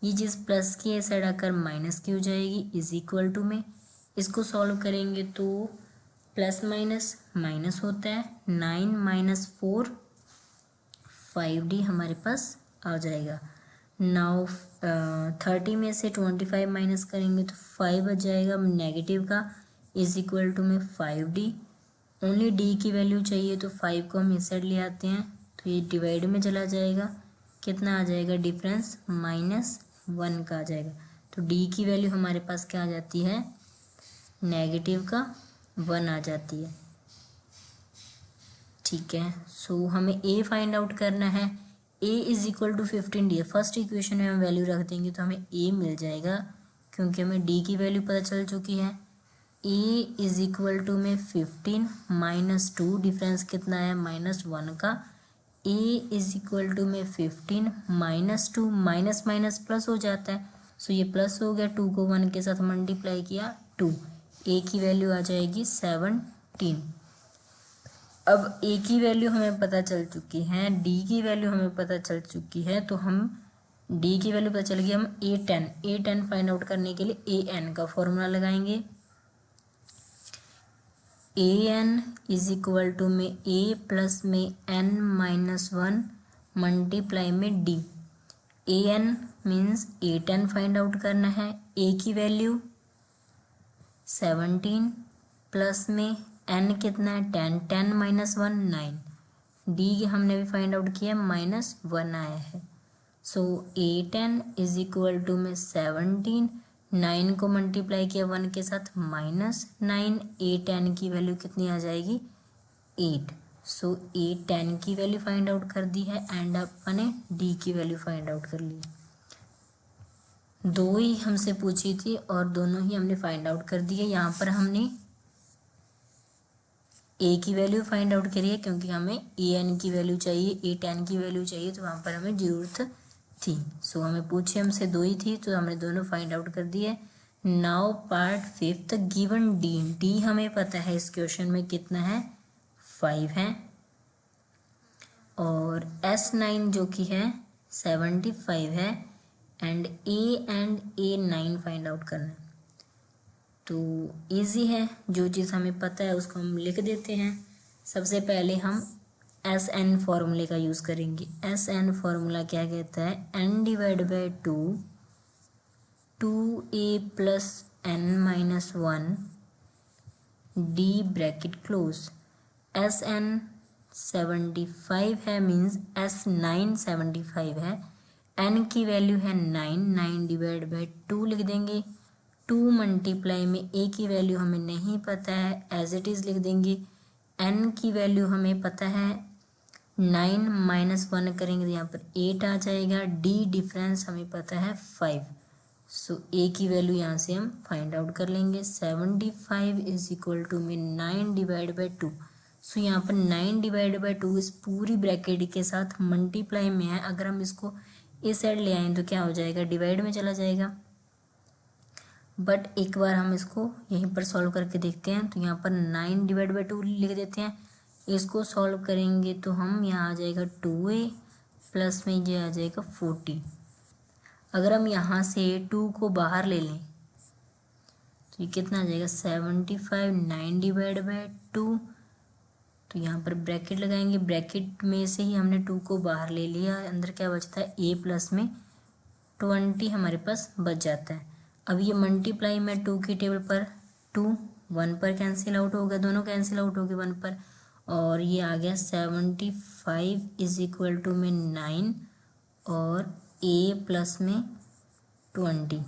ये चीज़ प्लस की साइड आकर माइनस की हो जाएगी इज इक्वल टू में इसको सॉल्व करेंगे तो प्लस माइनस माइनस होता है 9 माइनस 4 5d हमारे पास आ जाएगा। नाउ 30 में से 25 माइनस करेंगे तो 5 बच जाएगा नेगेटिव का इज इक्वल टू में 5d। ओनली d की वैल्यू चाहिए तो 5 को हम इस साइड ले आते हैं तो ये डिवाइड में चला जाएगा, कितना आ जाएगा डिफरेंस -1 का आ जाएगा, तो d की वैल्यू हमारे पास क्या आ जाती है नेगेटिव का 1 आ जाती है। ठीक है, सो हमें a फाइंड आउट करना है। a is equal to 15d, first equation में हम वैल्यू रख देंगे तो हमें a मिल जाएगा क्योंकि हमें d की वैल्यू पता चल चुकी है। a इज इक्वल टू में 15 माइनस 2, डिफरेंस कितना है -1 का। a इज इक्वल टू में 15 माइनस 2, माइनस माइनस प्लस हो जाता है, सो ये प्लस हो गया, 2 को 1 के साथ मल्टीप्लाई किया 2, a की वैल्यू आ जाएगी 17। अब a की वैल्यू हमें पता चल चुकी है, d की वैल्यू हमें पता चल चुकी है, तो हम d की वैल्यू पता चल गई, हम a10 फाइंड आउट करने के लिए an का फॉर्मूला लगाएंगे। an इज इक्वल टू में a प्लस में n माइनस 1 मल्टीप्लाई में d। an means a10 find out करना है, a की वैल्यू 17 प्लस में n कितना है 10, 10 माइनस 1 9, d हमने भी फाइंड आउट किया -1 आया है, सो a10 इज इक्वल टू में 17, 9 को मल्टीप्लाई किया 1 के साथ -9, a10 की वैल्यू कितनी आ जाएगी 8, सो a10 की वैल्यू फाइंड आउट कर दी है एंड अपन ने d की वैल्यू फाइंड आउट कर ली। दो ही हमसे पूछी थी और दोनों ही हमने फाइंड आउट कर दी है। यहाँ पर हमने a की वैल्यू फाइंड आउट करी है क्योंकि हमें an की वैल्यू चाहिए, a10 की वैल्यू चाहिए, तो वहाँ पर हमें ज़रूरत थी। सो हमें पूछे हमसे दो ही थी तो हमने दोनों फाइंड आउट कर दिए। नाउ पार्ट 5 गिवन d हमें पता है इस क्वेश्चन में कितना है 5 है, और S9 जो कि है 75 है एंड a9 फाइंड आउट करना है। तो इजी है, जो चीज़ हमें पता है उसको हम लिख देते हैं। सबसे पहले हम SN फॉर्मूले का यूज़ करेंगे। SN फॉर्मूला क्या कहता है n divide by 2a plus n minus 1 d bracket close. SN 75 है मीन्स S9 75 है, n की वैल्यू है 9 डिवाइड बाई 2 लिख देंगे। 2 मल्टीप्लाई में a की वैल्यू हमें नहीं पता है, एज इट इज़ लिख देंगे। n की वैल्यू हमें पता है 9 माइनस 1 करेंगे तो यहाँ पर 8 आ जाएगा। d डिफरेंस हमें पता है 5, सो a की वैल्यू यहाँ से हम फाइंड आउट कर लेंगे। 75 इज इक्वल टू में 9 डिवाइड बाई 2, सो यहाँ पर 9 डिवाइड बाई 2 इस पूरी ब्रैकेट के साथ मल्टीप्लाई में है, अगर हम इसको इस साइड ले आएँ तो क्या हो जाएगा डिवाइड में चला जाएगा। बट एक बार हम इसको यहीं पर सॉल्व करके देखते हैं, तो यहाँ पर 9 डिवाइड बाई 2 लिख देते हैं। इसको सॉल्व करेंगे तो हम यहाँ आ जाएगा 2a प्लस में ये आ जाएगा 40। अगर हम यहाँ से 2 को बाहर ले लें तो ये कितना आ जाएगा 75, 9 डिवाइड बाई 2। तो यहाँ पर ब्रैकेट लगाएंगे, ब्रैकेट में से ही हमने 2 को बाहर ले लिया, अंदर क्या बचता है a प्लस में 20 हमारे पास बच जाता है। अब ये मल्टीप्लाई में 2 की टेबल पर 2 1 पर कैंसिल आउट होगा, दोनों कैंसिल आउट हो गए 1 पर, और ये आ गया 75 इज इक्वल टू में 9 और a प्लस में 20।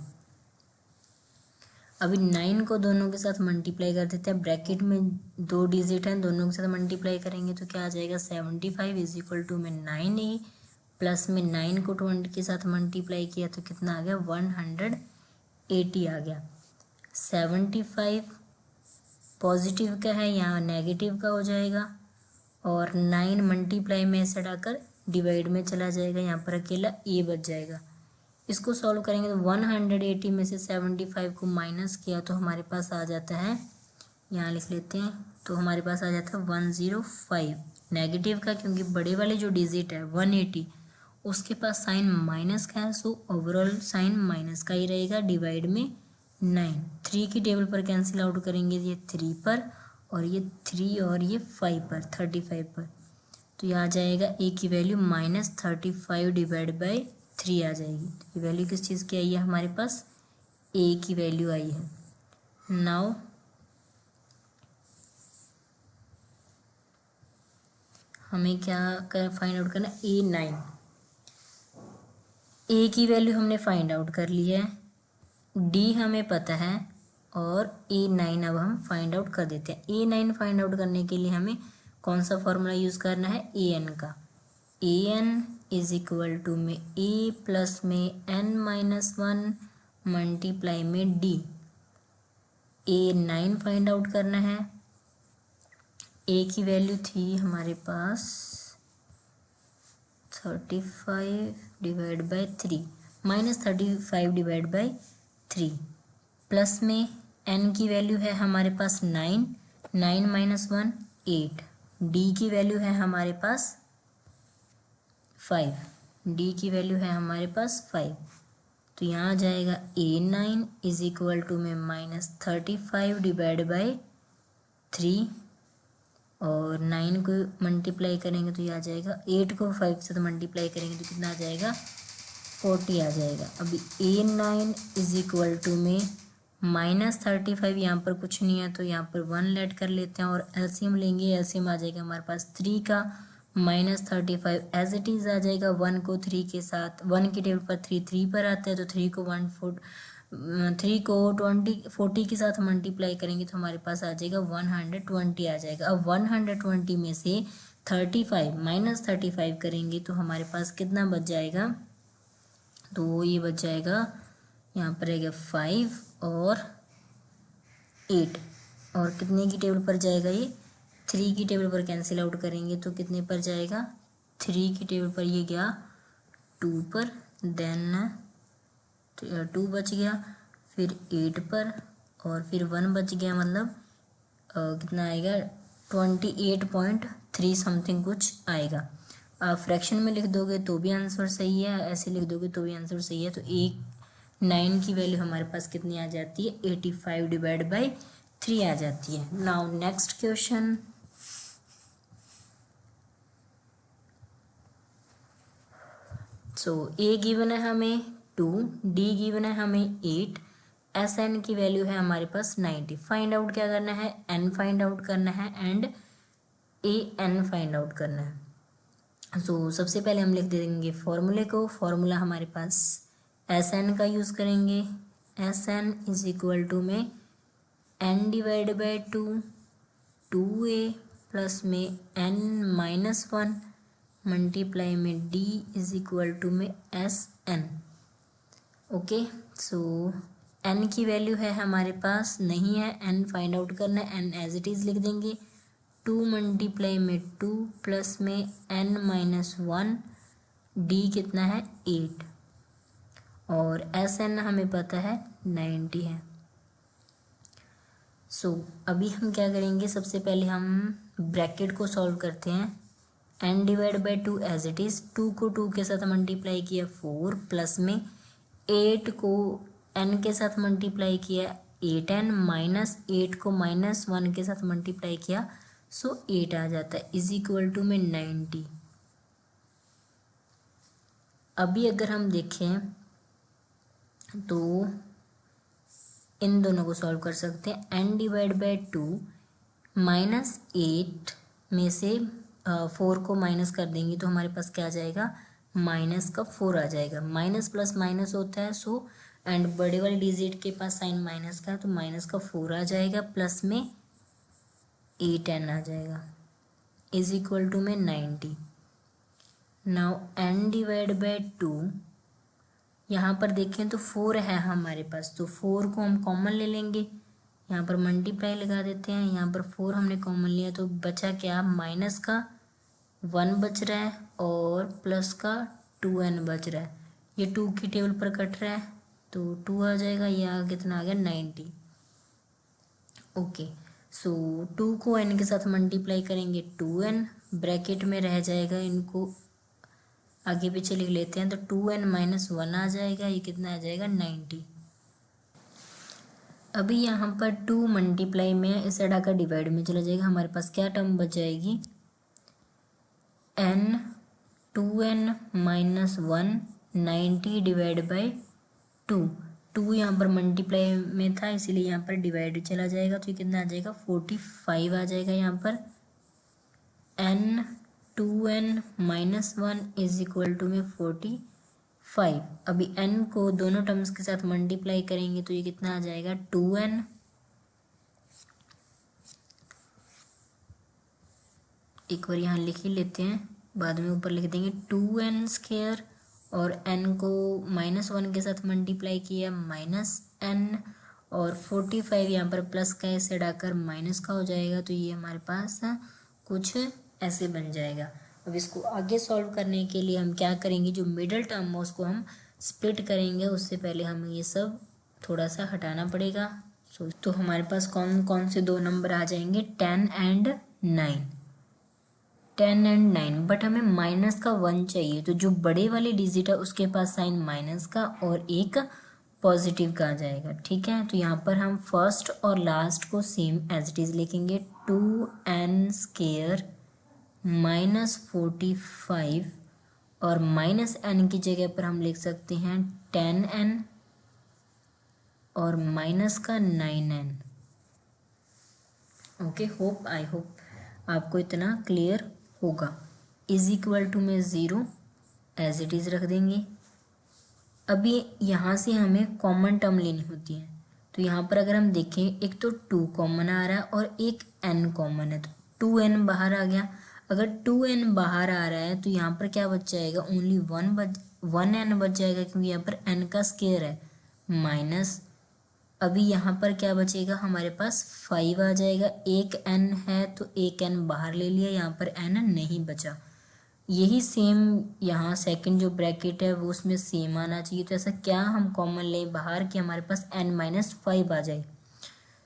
अभी 9 को दोनों के साथ मल्टीप्लाई कर देते हैं, ब्रैकेट में 2 डिजिट हैं, दोनों के साथ मल्टीप्लाई करेंगे तो क्या आ जाएगा 75 इज इक्वल टू में 9a प्लस में 9 को 20 के साथ मल्टीप्लाई किया तो कितना आ गया 180 आ गया। 75 पॉजिटिव का है, यहाँ नेगेटिव का हो जाएगा, और 9 मल्टीप्लाई में से हटाकर डिवाइड में चला जाएगा, यहाँ पर अकेला a बच जाएगा। इसको सॉल्व करेंगे तो 180 में से 75 को माइनस किया तो हमारे पास आ जाता है, यहाँ लिख लेते हैं, तो हमारे पास आ जाता है 105 नेगेटिव का, क्योंकि बड़े वाले जो डिजिट है 180 उसके पास साइन माइनस का है, सो ओवरऑल साइन माइनस का ही रहेगा, डिवाइड में 9। 3 की टेबल पर कैंसिल आउट करेंगे, ये 3 पर और ये 3 और ये 5 पर 35 पर, तो ये आ जाएगा a की वैल्यू -35 डिवाइड बाई 3 आ जाएगी। तो ये वैल्यू किस चीज़ की आई है हमारे पास, a की वैल्यू आई है। नाउ हमें क्या फाइंड आउट करना है, a की वैल्यू हमने फाइंड आउट कर ली है, d हमें पता है, और a9 अब हम फाइंड आउट कर देते हैं। a9 फाइंड आउट करने के लिए हमें कौन सा फॉर्मूला यूज़ करना है, an का। an इज इक्वल टू में a प्लस में n-1 मल्टीप्लाई में d। a9 फाइंड आउट करना है, a की वैल्यू थी हमारे पास 35 divide by 3 -35 divide by 3, plus में n की वैल्यू है हमारे पास 9, 9 - 1 8, d की वैल्यू है हमारे पास 5, d की वैल्यू है हमारे पास 5, तो यहाँ आ जाएगा a9 इज इक्वल टू में -35 डिवाइड बाई 3, और 9 को मल्टीप्लाई करेंगे तो ये आ जाएगा, 8 को 5 के साथ मल्टीप्लाई करेंगे तो कितना आ जाएगा 40 आ जाएगा। अभी a9 इज इक्वल टू में -35, यहाँ पर कुछ नहीं है तो यहाँ पर 1 लेट कर लेते हैं और एलसीएम लेंगे, एलसीएम आ जाएगा हमारे पास 3 का -35 एज इट इज़ आ जाएगा, 1 को 3 के साथ, 1 की टेबल पर 3 पर आता है तो 3 को 40 के साथ मल्टीप्लाई करेंगे तो हमारे पास आ जाएगा 120 आ जाएगा। अब 120 में से 35 -35 करेंगे तो हमारे पास कितना बच जाएगा, तो ये बच जाएगा, यहाँ पर रहेगा 5 और 8, और कितने की टेबल पर जाएगा ये 3 की टेबल पर कैंसिल आउट करेंगे तो कितने पर जाएगा, 3 की टेबल पर ये गया 2 पर, देन 2 बच गया, फिर 8 पर, और फिर 1 बच गया, मतलब कितना आएगा 28.3 समथिंग कुछ आएगा। आप फ्रैक्शन में लिख दोगे तो भी आंसर सही है, ऐसे लिख दोगे तो भी आंसर सही है। तो 9 की वैल्यू हमारे पास कितनी आ जाती है, 85 डिवाइड बाई 3 आ जाती है। Now next question, so a given है हमें 2, d गिवन है हमें 8, Sn की वैल्यू है हमारे पास 90। फाइंड आउट क्या करना है, n फाइंड आउट करना है एंड an फाइंड आउट करना है। सो सबसे पहले हम लिख देंगे फॉर्मूले को, फॉर्मूला हमारे पास Sn का यूज़ करेंगे, Sn इज इक्वल टू में n divide by 2a plus में n-1 मल्टीप्लाई में d इज इक्वल टू में Sn। ओके, सो n की वैल्यू है हमारे पास नहीं है, n फाइंड आउट करना है, n एज इट इज़ लिख देंगे, 2 मल्टीप्लाई में 2 प्लस में n-1, d कितना है 8, और Sn हमें पता है 90 है। सो अभी हम क्या करेंगे, सबसे पहले हम ब्रैकेट को सॉल्व करते हैं। n divide by 2 as it is, 2 को 2 के साथ मल्टीप्लाई किया 4, प्लस में 8 को n के साथ मल्टीप्लाई किया 8n माइनस 8 को -1 के साथ मल्टीप्लाई किया, सो 8 आ जाता है इज इक्वल टू में 90। अभी अगर हम देखें तो इन दोनों को सॉल्व कर सकते हैं। n डिवाइड बाई 2 -8 में से 4 को माइनस कर देंगे तो हमारे पास क्या आ जाएगा, -4 आ जाएगा। माइनस प्लस माइनस होता है, सो एंड बड़े वाले डिजिट के पास साइन माइनस का है तो -4 आ जाएगा, प्लस में 8n आ जाएगा इज इक्वल टू में 90। नाउ n डिवाइड बाई 2, यहाँ पर देखें तो 4 है हमारे पास, तो 4 को हम कॉमन ले लेंगे, यहाँ पर मल्टीप्लाई लगा देते हैं। यहाँ पर 4 हमने कॉमन लिया तो बचा क्या, माइनस का 1 बच रहा है और प्लस का 2n बच रहा है। ये 2 की टेबल पर कट रहा है तो 2 आ जाएगा, यह कितना आ गया 90। ओके, सो 2 को n के साथ मल्टीप्लाई करेंगे 2n, ब्रैकेट में रह जाएगा, इनको आगे पीछे लिख लेते हैं तो 2n माइनस 1 आ जाएगा, ये कितना आ जाएगा 90। अभी यहाँ पर 2 मल्टीप्लाई में इस हटाकर डिवाइड में चला जाएगा, हमारे पास क्या टर्म बच जाएगी, n 2n minus 1 90 divide by 2 यहाँ पर मल्टीप्लाई में था इसीलिए यहाँ पर डिवाइड चला जाएगा, तो ये कितना आ जाएगा 45 आ जाएगा। यहाँ पर n 2n minus 1 is equal to में 45। अभी n को दोनों टर्म्स के साथ मल्टीप्लाई करेंगे तो ये कितना आ जाएगा 2n, एक बार यहाँ लिख ही लेते हैं, बाद में ऊपर लिख देंगे 2n स्क्वायर, और n को -1 के साथ मल्टीप्लाई किया -n, और 45 यहाँ पर प्लस का ऐसे हटाकर माइनस का हो जाएगा, तो ये हमारे पास कुछ ऐसे बन जाएगा। अब इसको आगे सॉल्व करने के लिए हम क्या करेंगे, जो मिडल टर्म है उसको हम स्प्लिट करेंगे, उससे पहले हमें ये सब थोड़ा सा हटाना पड़ेगा। तो हमारे पास कौन कौन से दो नंबर आ जाएंगे, 10 एंड 9, 10 एंड 9, बट हमें माइनस का 1 चाहिए, तो जो बड़े वाले डिजिट है उसके पास साइन माइनस का और एक पॉजिटिव का आ जाएगा। ठीक है, तो यहाँ पर हम फर्स्ट और लास्ट को सेम एज इट इज लिखेंगे, 2n स्क्वायर -45, और -n की जगह पर हम लिख सकते हैं 10n और माइनस का 9n। ओके, आई होप आपको इतना क्लियर होगा। इज इक्वल टू में 0 एज इट इज रख देंगे। अभी यहाँ से हमें कॉमन टर्म लेनी होती है, तो यहाँ पर अगर हम देखें, एक तो 2 कॉमन आ रहा है और एक n कॉमन है, तो 2n बाहर आ गया। अगर 2n बाहर आ रहा है तो यहाँ पर क्या बच जाएगा, ओनली 1n बच जाएगा, क्योंकि यहाँ पर n का स्क्वायर है माइनस। अभी यहाँ पर क्या बचेगा, हमारे पास 5 आ जाएगा, एक n है तो एक n बाहर ले लिया, यहाँ पर n नहीं बचा। यही सेम यहाँ सेकंड जो ब्रैकेट है वो उसमें सेम आना चाहिए, तो ऐसा क्या हम कॉमन लें बाहर कि हमारे पास n-5 आ जाए।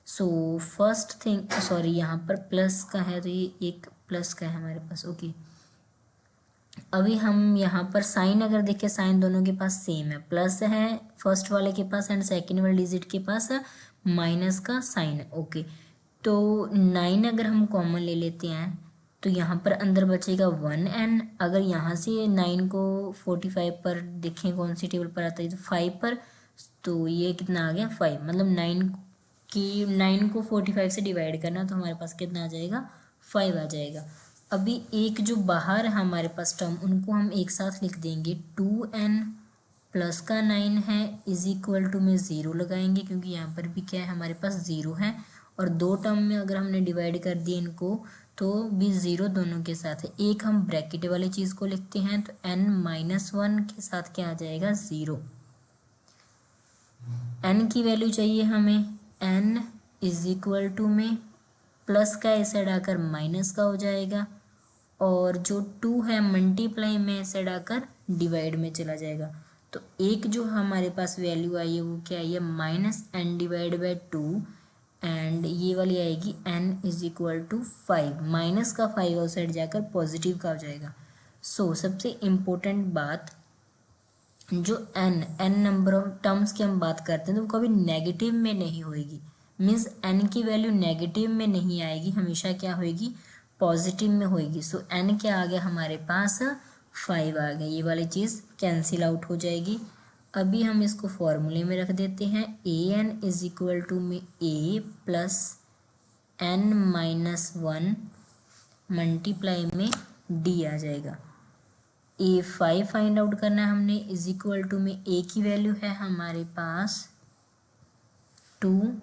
सो फर्स्ट थिंग, सॉरी यहाँ पर प्लस का है तो ये एक प्लस का है हमारे पास। ओके, अभी हम यहाँ पर साइन अगर देखें, साइन दोनों के पास सेम है, प्लस है फर्स्ट वाले के पास एंड सेकंड वाले डिजिट के पास माइनस का साइन है। ओके, तो 9 अगर हम कॉमन ले लेते हैं तो यहाँ पर अंदर बचेगा 1n। अगर यहाँ से 9 को 45 पर देखें कौन सी टेबल पर आता है, तो 5 पर, तो ये कितना आ गया 5, मतलब 9 को 45 से डिवाइड करना, तो हमारे पास कितना आ जाएगा 5 आ जाएगा। अभी एक जो बाहर है हमारे पास टर्म, उनको हम एक साथ लिख देंगे, 2n प्लस का 9 है इज इक्वल टू में 0 लगाएंगे, क्योंकि यहाँ पर भी क्या है हमारे पास 0 है, और दो टर्म में अगर हमने डिवाइड कर दिए इनको तो भी 0 दोनों के साथ है। एक हम ब्रैकेट वाली चीज़ को लिखते हैं, तो n-1 के साथ क्या आ जाएगा 0। n की वैल्यू चाहिए हमें, n इज इक्वल टू में प्लस का ऐसे हटाकर माइनस का हो जाएगा, और जो 2 है मल्टीप्लाई में ऐसे हटाकर डिवाइड में चला जाएगा। तो एक जो हमारे पास वैल्यू आई है वो क्या आई है, -n डिवाइड बाई 2, एंड ये वाली आएगी n is equal to 5, minus का 5 उस साइड जाकर पॉजिटिव का हो जाएगा। सो सबसे इम्पोर्टेंट बात, जो n नंबर ऑफ टर्म्स की हम बात करते हैं तो वो कभी नेगेटिव में नहीं होएगी, मीन्स n की वैल्यू नेगेटिव में नहीं आएगी, हमेशा क्या होएगी, पॉजिटिव में होएगी। सो n क्या आ गया हमारे पास, 5 आ गया, ये वाली चीज़ कैंसिल आउट हो जाएगी। अभी हम इसको फॉर्मूले में रख देते हैं, an इज इक्वल टू में a प्लस n-1 मल्टीप्लाई में d आ जाएगा। a5 फाइंड आउट करना है हमने, इज इक्वल टू में a की वैल्यू है हमारे पास 2,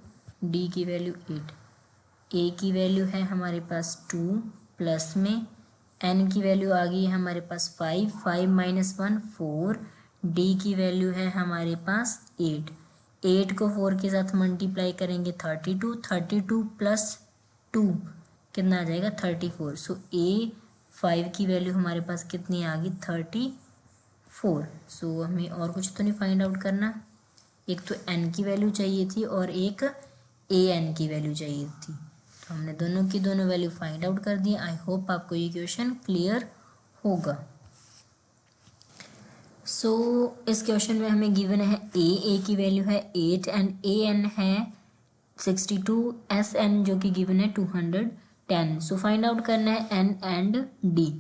d की वैल्यू 8, a की वैल्यू है हमारे पास 2 प्लस में n की वैल्यू आ गई है हमारे पास 5, 5 माइनस 1 4, d की वैल्यू है हमारे पास 8, 8 को 4 के साथ मल्टीप्लाई करेंगे 32, 32 प्लस 2 कितना आ जाएगा 34। सो a5 की वैल्यू हमारे पास कितनी आ गई 34। सो हमें और कुछ तो नहीं फाइंड आउट करना, एक तो n की वैल्यू चाहिए थी और एक an की वैल्यू चाहिए थी, तो हमने दोनों की दोनों वैल्यू फाइंड आउट कर दी। आई होप आपको ये क्वेश्चन क्लियर होगा। सो इस क्वेश्चन में हमें गिवन है a की वैल्यू है 8 एंड an है 62, sn जो कि गिवन है 210। सो फाइंड आउट करना है n एंड d।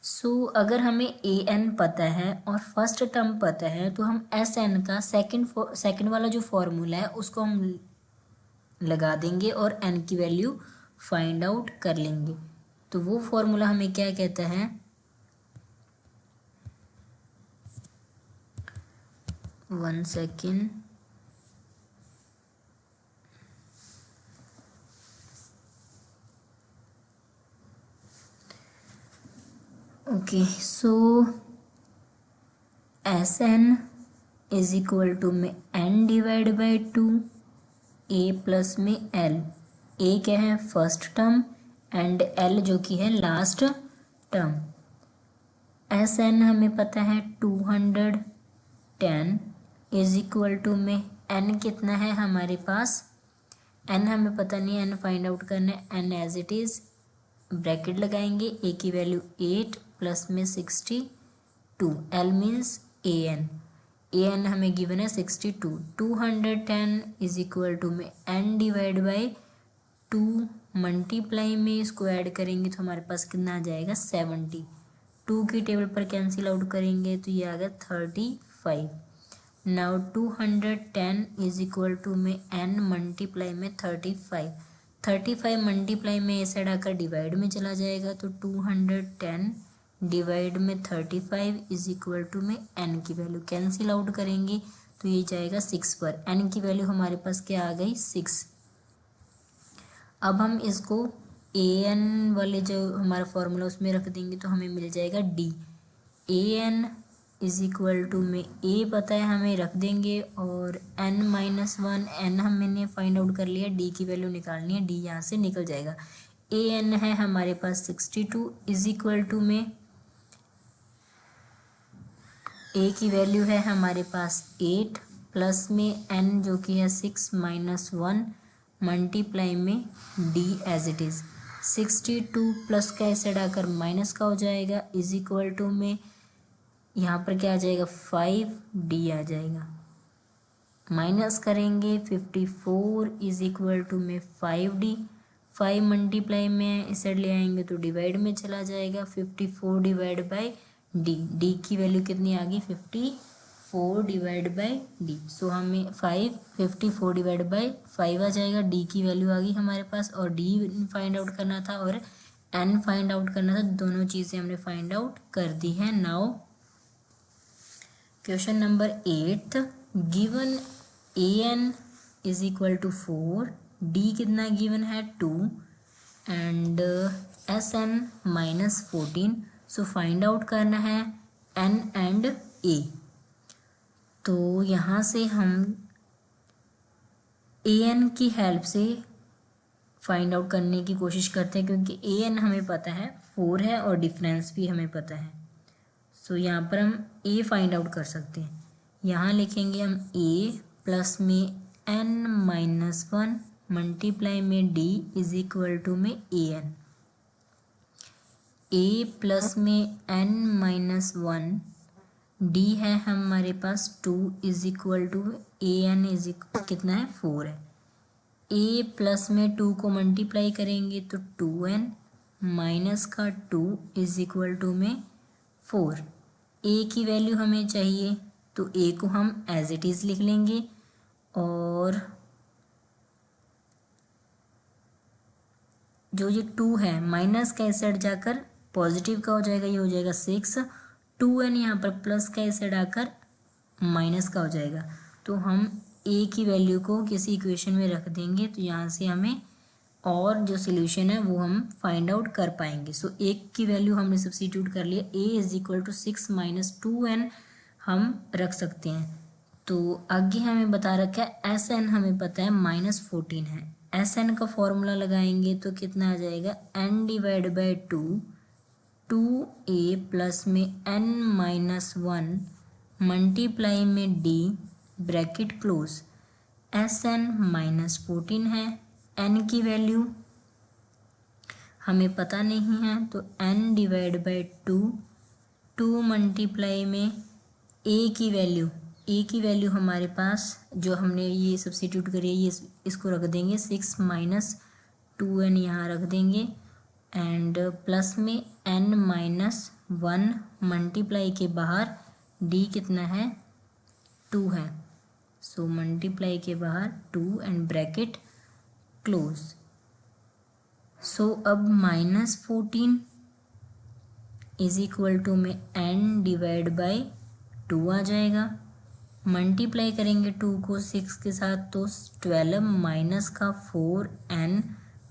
सो अगर हमें an पता है और फर्स्ट टर्म पता है तो हम sn का सेकंड वाला जो फॉर्मूला है उसको हम लगा देंगे और n की वैल्यू फाइंड आउट कर लेंगे। तो वो फॉर्मूला हमें क्या कहता है, one second, okay. So Sn is equal to में n divide by 2, a plus में l, a क्या है फर्स्ट टर्म एंड l जो कि है लास्ट टर्म। Sn हमें पता है 210 इज इक्वल टू में n कितना है हमारे पास, n हमें पता नहीं है, n फाइंड आउट करना है, n as it is bracket लगाएंगे, a की वैल्यू 8 प्लस में 62, l मीन्स an हमें गिवन है 62, 210 इज इक्वल टू में n डिवाइड बाई 2 मल्टीप्लाई में इसको ऐड करेंगे तो हमारे पास कितना आ जाएगा 70, 2 की टेबल पर कैंसिल आउट करेंगे तो ये आ गया 35। नाउ 210 इज इक्वल टू में n मल्टीप्लाई में 35, 35 मल्टीप्लाई में इस साइड आकर डिवाइड में चला जाएगा तो 210 डिवाइड में 35 इज इक्वल टू में n की वैल्यू कैंसिल आउट करेंगे तो ये जाएगा 6 पर, n की वैल्यू हमारे पास क्या आ गई 6। अब हम इसको an वाले जो हमारा फॉर्मूला उसमें रख देंगे तो हमें मिल जाएगा d, an is equal to में a पता है हमें रख देंगे और n-1 n हमने फाइंड आउट कर लिया, d की वैल्यू निकालनी है, d यहाँ से निकल जाएगा। an है हमारे पास 62 इज इक्वल टू में a की वैल्यू है हमारे पास 8 प्लस में n जो कि है 6 माइनस 1 मल्टीप्लाई में d as it is, 62 plus का इस साइड आकर माइनस का हो जाएगा इज इक्वल टू में यहाँ पर क्या आ जाएगा 5d आ जाएगा, माइनस करेंगे 54 इज इक्वल टू में 5d, 5 मल्टीप्लाई में इस साइड ले आएंगे तो डिवाइड में चला जाएगा, 54 डिवाइड बाई d की वैल्यू कितनी आ गई 54 डिवाइड बाई d। सो हमें 54 डिवाइड बाई 5 आ जाएगा, d की वैल्यू आ गई हमारे पास और d फाइंड आउट करना था और n फाइंड आउट करना था, दोनों चीज़ें हमने फाइंड आउट कर दी हैं। Now question number 8, given an is equal to 4, d कितना गिवन है 2 and sn minus 14। So find out करना है n एंड a। तो यहाँ से हम an की हेल्प से फाइंड आउट करने की कोशिश करते हैं क्योंकि an हमें पता है 4 है और डिफरेंस भी हमें पता है। सो यहाँ पर हम a फाइंड आउट कर सकते हैं, यहाँ लिखेंगे हम a प्लस में n-1 मल्टीप्लाई में d इज इक्वल टू में an, a प्लस में n-1 डी है हमारे पास 2 is equal to a n is कितना है 4 है। ए प्लस में 2 को मल्टीप्लाई करेंगे तो 2n माइनस का 2 इज इक्वल टू में 4। ए की वैल्यू हमें चाहिए तो ए को हम एज इट इज़ लिख लेंगे और जो ये 2 है माइनस का इस साइड जाकर पॉजिटिव का हो जाएगा, ये हो जाएगा 6। 2n यहाँ पर प्लस का इस साइड आकर माइनस का हो जाएगा। तो हम ए की वैल्यू को किसी इक्वेशन में रख देंगे तो यहाँ से हमें और जो सोल्यूशन है वो हम फाइंड आउट कर पाएंगे। सो ए की वैल्यू हमने सब्स्टिट्यूट कर लिया, A is equal to 6 minus 2n हम रख सकते हैं। तो आगे हमें बता रखा है एस एन हमें पता है -14 है। एस एन का फॉर्मूला लगाएंगे तो कितना आ जाएगा n divide by 2a plus में n माइनस 1 मल्टीप्लाई में d bracket close. S n -14 है, n की वैल्यू हमें पता नहीं है तो n डिवाइड बाई 2 मल्टीप्लाई में a की वैल्यू हमारे पास जो हमने ये सब्स्टिट्यूट करी है ये इसको रख देंगे 6 माइनस 2n यहाँ रख देंगे एंड प्लस में n माइनस 1 मल्टीप्लाई के बाहर d कितना है 2 है। सो मल्टीप्लाई के बाहर 2 एंड ब्रैकेट क्लोज। सो अब -14 इज इक्वल टू में n डिवाइड बाई 2 आ जाएगा। मल्टीप्लाई करेंगे 2 को 6 के साथ तो 12 माइनस का 4n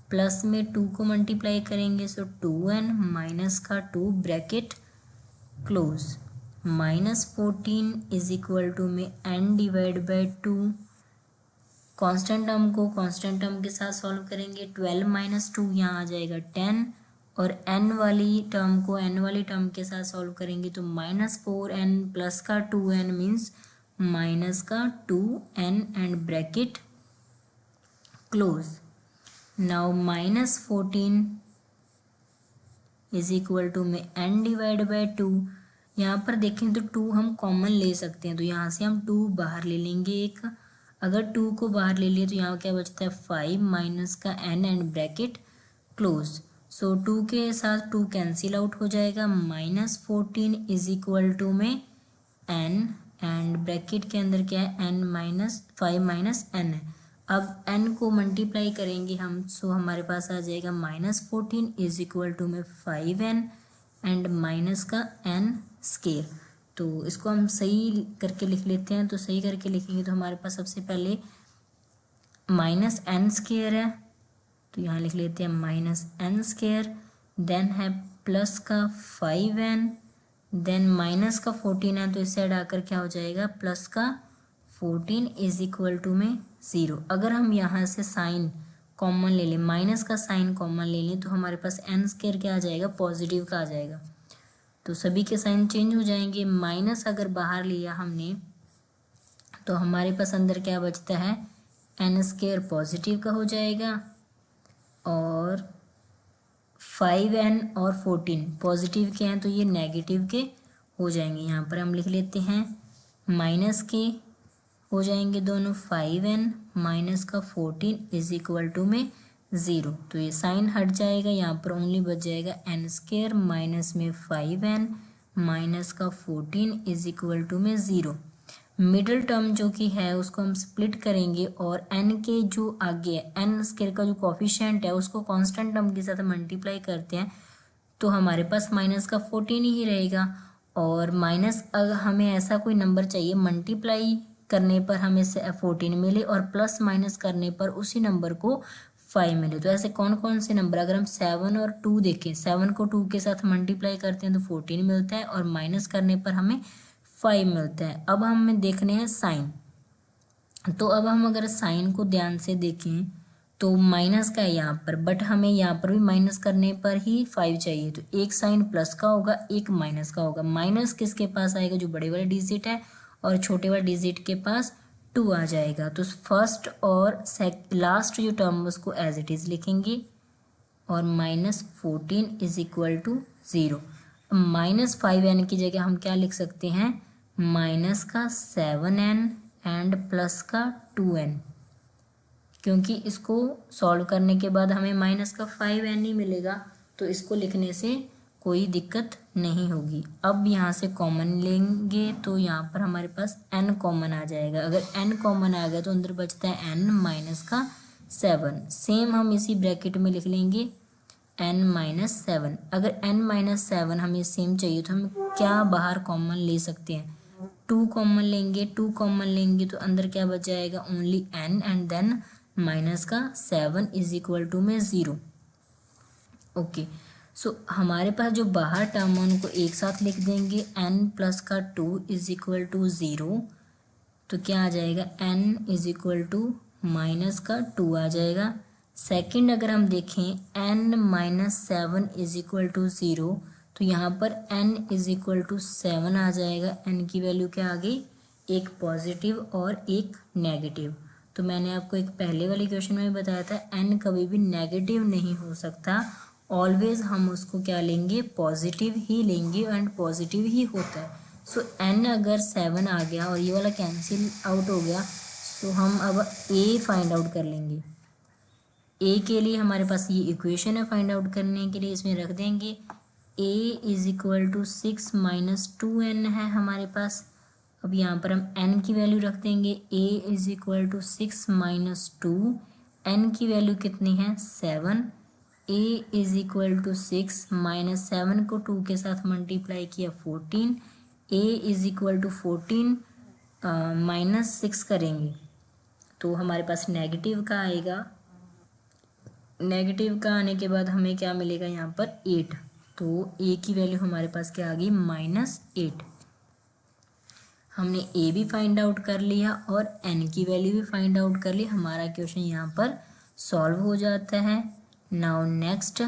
प्लस में 2 को मल्टीप्लाई करेंगे सो 2n माइनस का 2 bracket close. -14 is equal to में n divide by 2। Constant term को कांस्टेंट टर्म के साथ सॉल्व करेंगे 12 माइनस 2 यहाँ आ जाएगा 10 और n वाली टर्म को n वाली टर्म के साथ सॉल्व करेंगे तो -4n प्लस का 2n मीन्स माइनस का 2n and bracket close. Now -14 is equal to में n डिवाइड बाई 2। यहाँ पर देखें तो 2 हम कॉमन ले सकते हैं तो यहाँ से हम 2 बाहर ले लेंगे एक। अगर 2 को बाहर ले लिए तो यहाँ क्या बचता है 5 माइनस का n एंड ब्रैकेट क्लोज। सो 2 के साथ 2 कैंसिल आउट हो जाएगा। -14 इज इक्वल टू में n एंड ब्रैकेट के अंदर क्या है n माइनस 5 माइनस n है। अब n को मल्टीप्लाई करेंगे हम सो हमारे पास आ जाएगा -14 इज इक्वल टू में 5n एंड माइनस का n स्केयर। तो इसको हम सही करके लिख लेते हैं। तो सही करके लिखेंगे तो हमारे पास सबसे पहले -n स्केयर है तो यहाँ लिख लेते हैं -n स्केयर, देन है प्लस का 5n, देन माइनस का 14 है तो इस साइड आकर क्या हो जाएगा प्लस का 14 इज इक्वल टू में 0। अगर हम यहाँ से साइन कॉमन ले लें, माइनस का साइन कॉमन ले लें तो हमारे पास n स्केयर क्या आ जाएगा पॉजिटिव का आ जाएगा। तो सभी के साइन चेंज हो जाएंगे। माइनस अगर बाहर लिया हमने तो हमारे पास अंदर क्या बचता है n स्केयर पॉजिटिव का हो जाएगा और 5n और 14 पॉजिटिव के हैं तो ये नेगेटिव के हो जाएंगे। यहाँ पर हम लिख लेते हैं माइनस के हो जाएंगे दोनों 5n माइनस का 14 इज इक्वल टू में 0। तो ये साइन हट जाएगा, यहाँ पर ओनली बच जाएगा n स्केयर माइनस में 5n माइनस का 14 इज इक्वल टू में 0। मिडिल टर्म जो कि है उसको हम स्प्लिट करेंगे और n के जो आगे है n स्केयर का जो कोफिशिएंट है उसको कांस्टेंट टर्म के साथ मल्टीप्लाई करते हैं तो हमारे पास माइनस का 14 ही रहेगा। और माइनस अगर हमें ऐसा कोई नंबर चाहिए मल्टीप्लाई करने पर हमें से 14 मिले और प्लस माइनस करने पर उसी नंबर को 5 मिले। तो ऐसे कौन कौन से नंबर, अगर हम 7 और 2 देखें, 7 को 2 के साथ मल्टीप्लाई करते हैं तो 14 मिलता है और माइनस करने पर हमें 5 मिलता है। अब हमें देखने हैं साइन। तो अब हम अगर साइन को ध्यान से देखें तो माइनस का है यहाँ पर, बट हमें यहाँ पर भी माइनस करने पर ही 5 चाहिए। तो एक साइन प्लस का होगा एक माइनस का होगा। माइनस किसके पास आएगा जो बड़े वाले डिजिट है और छोटे वाले डिजिट के पास 2 आ जाएगा। तो फर्स्ट और लास्ट जो टर्म उसको एज इट इज लिखेंगे और -14 इज इक्वल टू 0। -5n की जगह हम क्या लिख सकते हैं माइनस का 7n एंड प्लस का 2n, क्योंकि इसको सॉल्व करने के बाद हमें माइनस का 5n ही मिलेगा, तो इसको लिखने से कोई दिक्कत नहीं होगी। अब यहाँ से कॉमन लेंगे तो यहाँ पर हमारे पास n कॉमन आ जाएगा। अगर n कॉमन आ गया तो अंदर बचता है n माइनस का 7। सेम हम इसी ब्रैकेट में लिख लेंगे n माइनस 7। अगर n माइनस 7 हमें सेम चाहिए तो हम क्या बाहर कॉमन ले सकते हैं, 2 कॉमन लेंगे। 2 कॉमन लेंगे तो अंदर क्या बच जाएगा, only n and then minus का 7 इज इक्वल टू में 0। ओके, सो हमारे पास जो बाहर टर्म है उनको एक साथ लिख देंगे, n प्लस का 2 इज इक्वल टू 0। तो क्या आ जाएगा, n is equal to minus का 2 आ जाएगा। सेकंड अगर हम देखें n minus 7 is equal to 0, तो यहाँ पर n इज इक्वल टू 7 आ जाएगा। n की वैल्यू क्या आ गई, एक पॉजिटिव और एक नेगेटिव। तो मैंने आपको एक पहले वाले क्वेश्चन में बताया था n कभी भी नेगेटिव नहीं हो सकता, ऑलवेज हम उसको क्या लेंगे, पॉजिटिव ही लेंगे एंड पॉजिटिव ही होता है। सो n अगर 7 आ गया और ये वाला कैंसिल आउट हो गया, तो हम अब a फाइंड आउट कर लेंगे। a के लिए हमारे पास ये इक्वेशन है फाइंड आउट करने के लिए, इसमें रख देंगे a is equal to 6 minus 2n है हमारे पास। अब यहाँ पर हम n की वैल्यू रख देंगे, a is equal to 6 minus 2, n की वैल्यू कितनी है, 7। a is equal to 6 minus 7 को 2 के साथ मल्टीप्लाई किया 14, a is equal to 14 minus 6 करेंगे तो हमारे पास नेगेटिव का आएगा। नेगेटिव का आने के बाद हमें क्या मिलेगा, यहाँ पर 8। तो a की वैल्यू हमारे पास क्या आ गई, -8। हमने a भी फाइंड आउट कर लिया और n की वैल्यू भी फाइंड आउट कर ली। हमारा क्वेश्चन यहाँ पर सॉल्व हो जाता है। नाउ नेक्स्ट,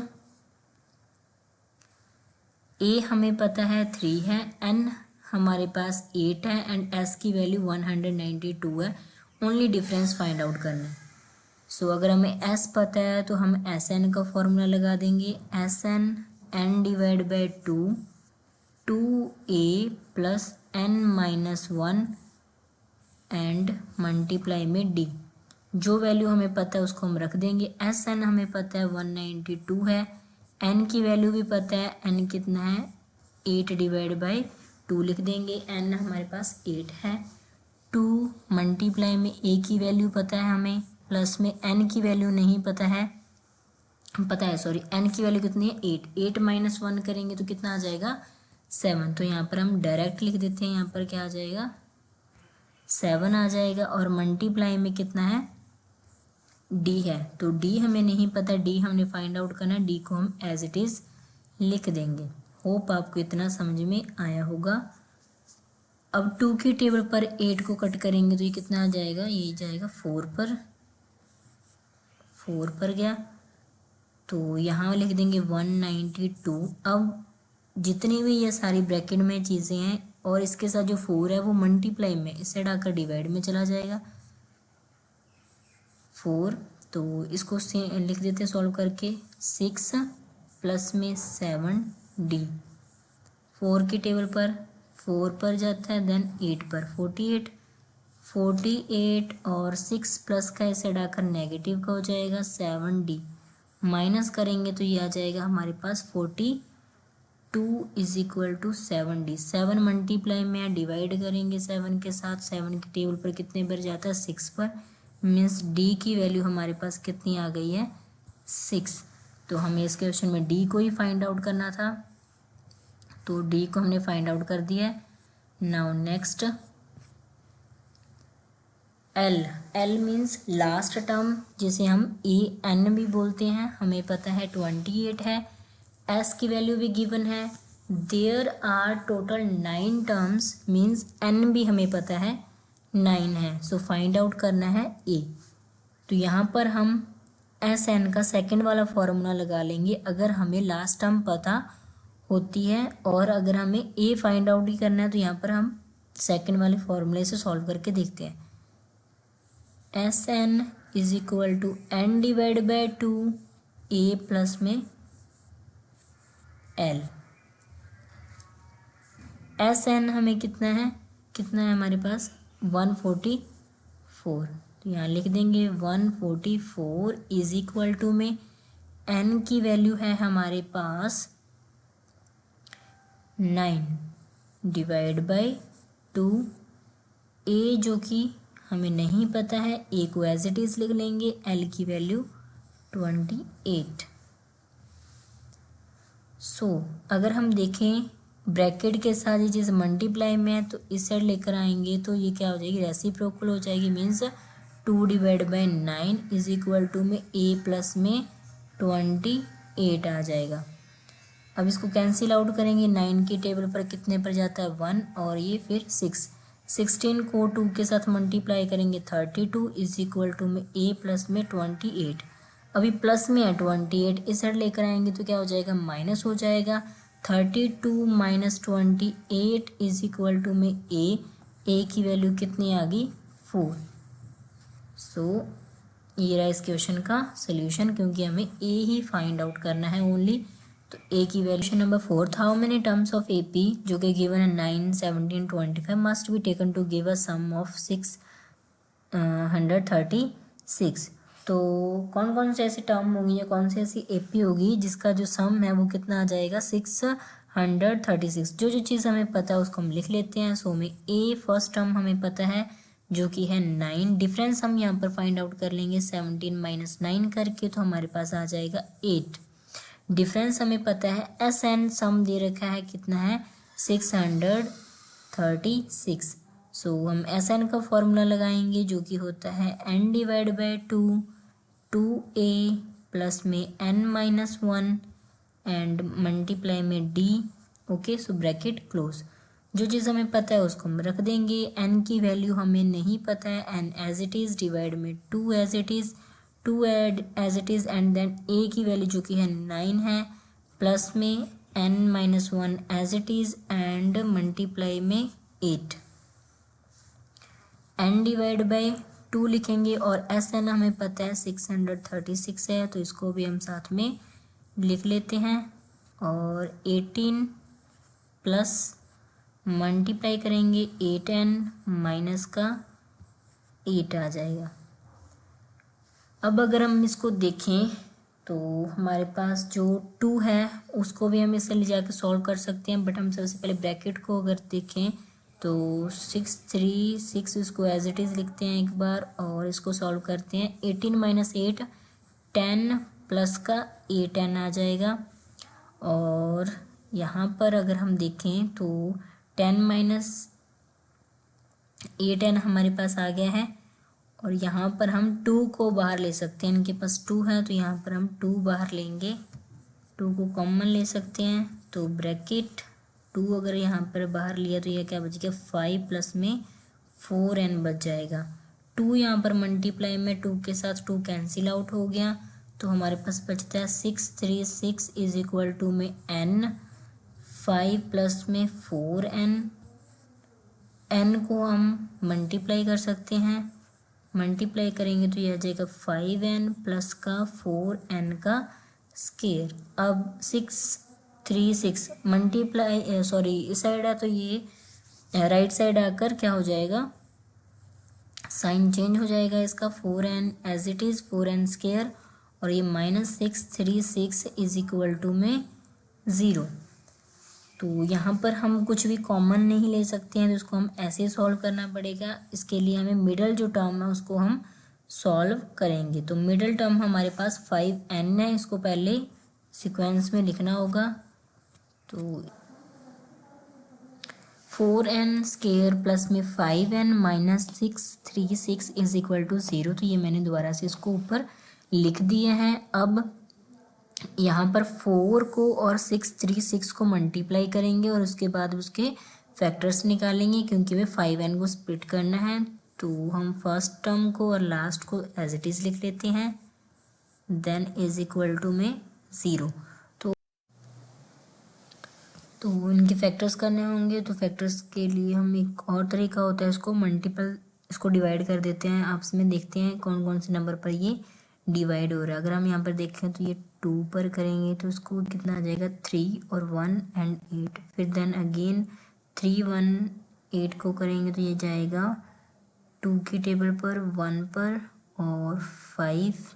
a हमें पता है 3 है, n हमारे पास 8 है एंड s की वैल्यू 192 है। ओनली डिफरेंस फाइंड आउट करना है। सो अगर हमें s पता है तो हम Sn का फॉर्मूला लगा देंगे, Sn n divide by 2, 2a plus n minus 1 and multiply में d। जो वैल्यू हमें पता है उसको हम रख देंगे। Sn हमें पता है 192 है, n की वैल्यू भी पता है, n कितना है, 8 डिवाइड बाई 2 लिख देंगे, n हमारे पास 8 है। 2 मल्टीप्लाई में a की वैल्यू पता है हमें, प्लस में n की वैल्यू नहीं पता है, सॉरी n की वैल्यू कितनी है, 8। 8 माइनस 1 करेंगे तो कितना आ जाएगा, 7। तो यहाँ पर हम डायरेक्ट लिख देते हैं, यहाँ पर क्या आ जाएगा, 7 आ जाएगा। और मल्टीप्लाई में कितना है, d है, तो d हमें नहीं पता, d हमने फाइंड आउट करना है, d को हम एज इट इज़ लिख देंगे। होप आपको इतना समझ में आया होगा। अब 2 की टेबल पर 8 को कट करेंगे तो ये कितना आ जाएगा, ये जाएगा 4 पर गया, तो यहाँ लिख देंगे 192। अब जितनी भी ये सारी ब्रैकेट में चीज़ें हैं और इसके साथ जो 4 है वो मल्टीप्लाई में, इस साइड आकर डिवाइड में चला जाएगा 4। तो इसको लिख देते हैं सॉल्व करके, 6 प्लस में 7d। 4 की टेबल पर 4 पर जाता है, देन 8 पर 48 और 6 प्लस का इस साइड आकर नेगेटिव का हो जाएगा 7d। माइनस करेंगे तो ये आ जाएगा हमारे पास 42 is equal to 7d। 7 multiply में डिवाइड करेंगे 7 के साथ, 7 की टेबल पर कितने पर जाता है, 6 पर, मीन्स d की वैल्यू हमारे पास कितनी आ गई है, 6। तो हमें इस क्वेश्चन में d को ही फाइंड आउट करना था, तो d को हमने फाइंड आउट कर दिया है। Now next, L means last term, जिसे हम an भी बोलते हैं, हमें पता है 28 है। s की वैल्यू भी गिवन है। There are total 9 terms, means n भी हमें पता है 9 है। सो फाइंड आउट करना है a। तो यहाँ पर हम Sn का सेकंड वाला फॉर्मूला लगा लेंगे अगर हमें लास्ट टर्म पता होती है, और अगर हमें a फाइंड आउट ही करना है तो यहाँ पर हम सेकंड वाले फॉर्मूले से सॉल्व करके देखते हैं। Sn is equal to n divide by 2 a plus में L। Sn हमें कितना है, कितना है हमारे पास 144, तो यहाँ लिख देंगे 144 इज इक्वल टू में n की वैल्यू है हमारे पास 9 डिवाइड बाई 2, a जो कि हमें नहीं पता है, a को एज इट इज़ लिख लेंगे, l की वैल्यू 28। अगर हम देखें ब्रैकेट के साथ ये चीज़ मल्टीप्लाई में है तो इस साइड लेकर आएंगे तो ये क्या हो जाएगी, रेसिप्रोकल हो जाएगी, means 2 divide by 9 is equal to में a प्लस में 28 आ जाएगा। अब इसको कैंसिल आउट करेंगे, 9 की टेबल पर कितने पर जाता है 1, और ये फिर 6, 16 को 2 के साथ मल्टीप्लाई करेंगे 32 इज इक्वल टू में a प्लस में 28। अभी प्लस में है 28, इस साइड लेकर आएंगे तो क्या हो जाएगा, माइनस हो जाएगा। 32 माइनस 28 इज इक्वल टू में a की वैल्यू कितनी आ गई 4। ये रहा इस क्वेश्चन का सोल्यूशन, क्योंकि हमें a ही फाइंड आउट करना है ओनली। तो a की value number 4, how many terms of AP जो कि गिवन है 9, 17, 25 must be taken to give a sum of 636। तो कौन कौन से ऐसी टर्म होंगी या कौन सी ऐसी AP होगी जिसका जो सम है वो कितना आ जाएगा 636। जो चीज़ हमें पता है उसको हम लिख लेते हैं। सो में A फर्स्ट टर्म हमें पता है जो कि है 9, डिफरेंस हम यहाँ पर फाइंड आउट कर लेंगे 17 माइनस 9 करके, तो हमारे पास आ जाएगा 8। डिफरेंस हमें पता है SN, सम दे रखा है कितना है 636। हम SN का फॉर्मूला लगाएंगे जो कि होता है n divide by 2a plus में n माइनस 1 एंड मल्टीप्लाई में d। Okay, so bracket close. जो चीज़ हमें पता है उसको हम रख देंगे, n की वैल्यू हमें नहीं पता है, n as it is divide में 2 as it is, 2 as it is, and then a की वैल्यू जो कि है 9 है, प्लस में n minus 1 as it is and multiply में 8। n डिवाइड बाई 2 लिखेंगे और SN हमें पता है 636 है, तो इसको भी हम साथ में लिख लेते हैं। और 18 प्लस मल्टीप्लाई करेंगे 8n माइनस का 8 आ जाएगा। अब अगर हम इसको देखें तो हमारे पास जो 2 है उसको भी हम इससे ले जाकर सॉल्व कर सकते हैं, बट हम सबसे पहले ब्रैकेट को अगर देखें तो 636 इसको एज इट इज़ लिखते हैं एक बार और इसको सॉल्व करते हैं। 18 माइनस 8 10 प्लस का 8n आ जाएगा। और यहाँ पर अगर हम देखें तो 10 माइनस 8n हमारे पास आ गया है, और यहाँ पर हम 2 को बाहर ले सकते हैं, इनके पास 2 है तो यहाँ पर हम 2 बाहर लेंगे, 2 को कॉमन ले सकते हैं, तो ब्रैकेट 2 अगर यहाँ पर बाहर लिया तो यह क्या बच गया 5 प्लस में 4n बच जाएगा। 2 यहाँ पर मल्टीप्लाई में 2 के साथ 2 कैंसिल आउट हो गया, तो हमारे पास बचता है 636 इज इक्वल टू में n, 5 प्लस में 4n, n को हम मल्टीप्लाई कर सकते हैं, मल्टीप्लाई करेंगे तो यह आ जाएगा 5n प्लस का 4n का स्क्वायर। अब 636 मल्टीप्लाई इस साइड है तो ये राइट साइड आकर क्या हो जाएगा, साइन चेंज हो जाएगा इसका, 4n as it is 4n square, और ये माइनस 636 इज इक्वल टू में 0। तो यहाँ पर हम कुछ भी कॉमन नहीं ले सकते हैं, तो इसको हम ऐसे सॉल्व करना पड़ेगा। इसके लिए हमें मिडल जो टर्म है उसको हम सॉल्व करेंगे। तो मिडल टर्म हमारे पास 5n है, इसको पहले सीक्वेंस में लिखना होगा। तो 4n स्क्वायर प्लस में 5n minus 636 is equal to 0। तो ये मैंने दोबारा से इसको ऊपर लिख दिए हैं। अब यहाँ पर 4 को और 636 को मल्टीप्लाई करेंगे और उसके बाद उसके फैक्टर्स निकालेंगे, क्योंकि हमें 5n को स्प्लिट करना है। तो हम फर्स्ट टर्म को और लास्ट को एज इट इज़ लिख लेते हैं, देन इज इक्वल टू में 0। तो इनके फैक्टर्स करने होंगे, तो फैक्टर्स के लिए हम एक और तरीका होता है, इसको डिवाइड कर देते हैं। आपस में देखते हैं कौन कौन से नंबर पर ये डिवाइड हो रहा है। अगर हम यहाँ पर देखें तो ये 2 पर करेंगे तो इसको कितना आ जाएगा 3 और 1 एंड 8, फिर देन अगेन 3, 1, 8 को करेंगे तो ये जाएगा 2 की टेबल पर, 1 पर और 5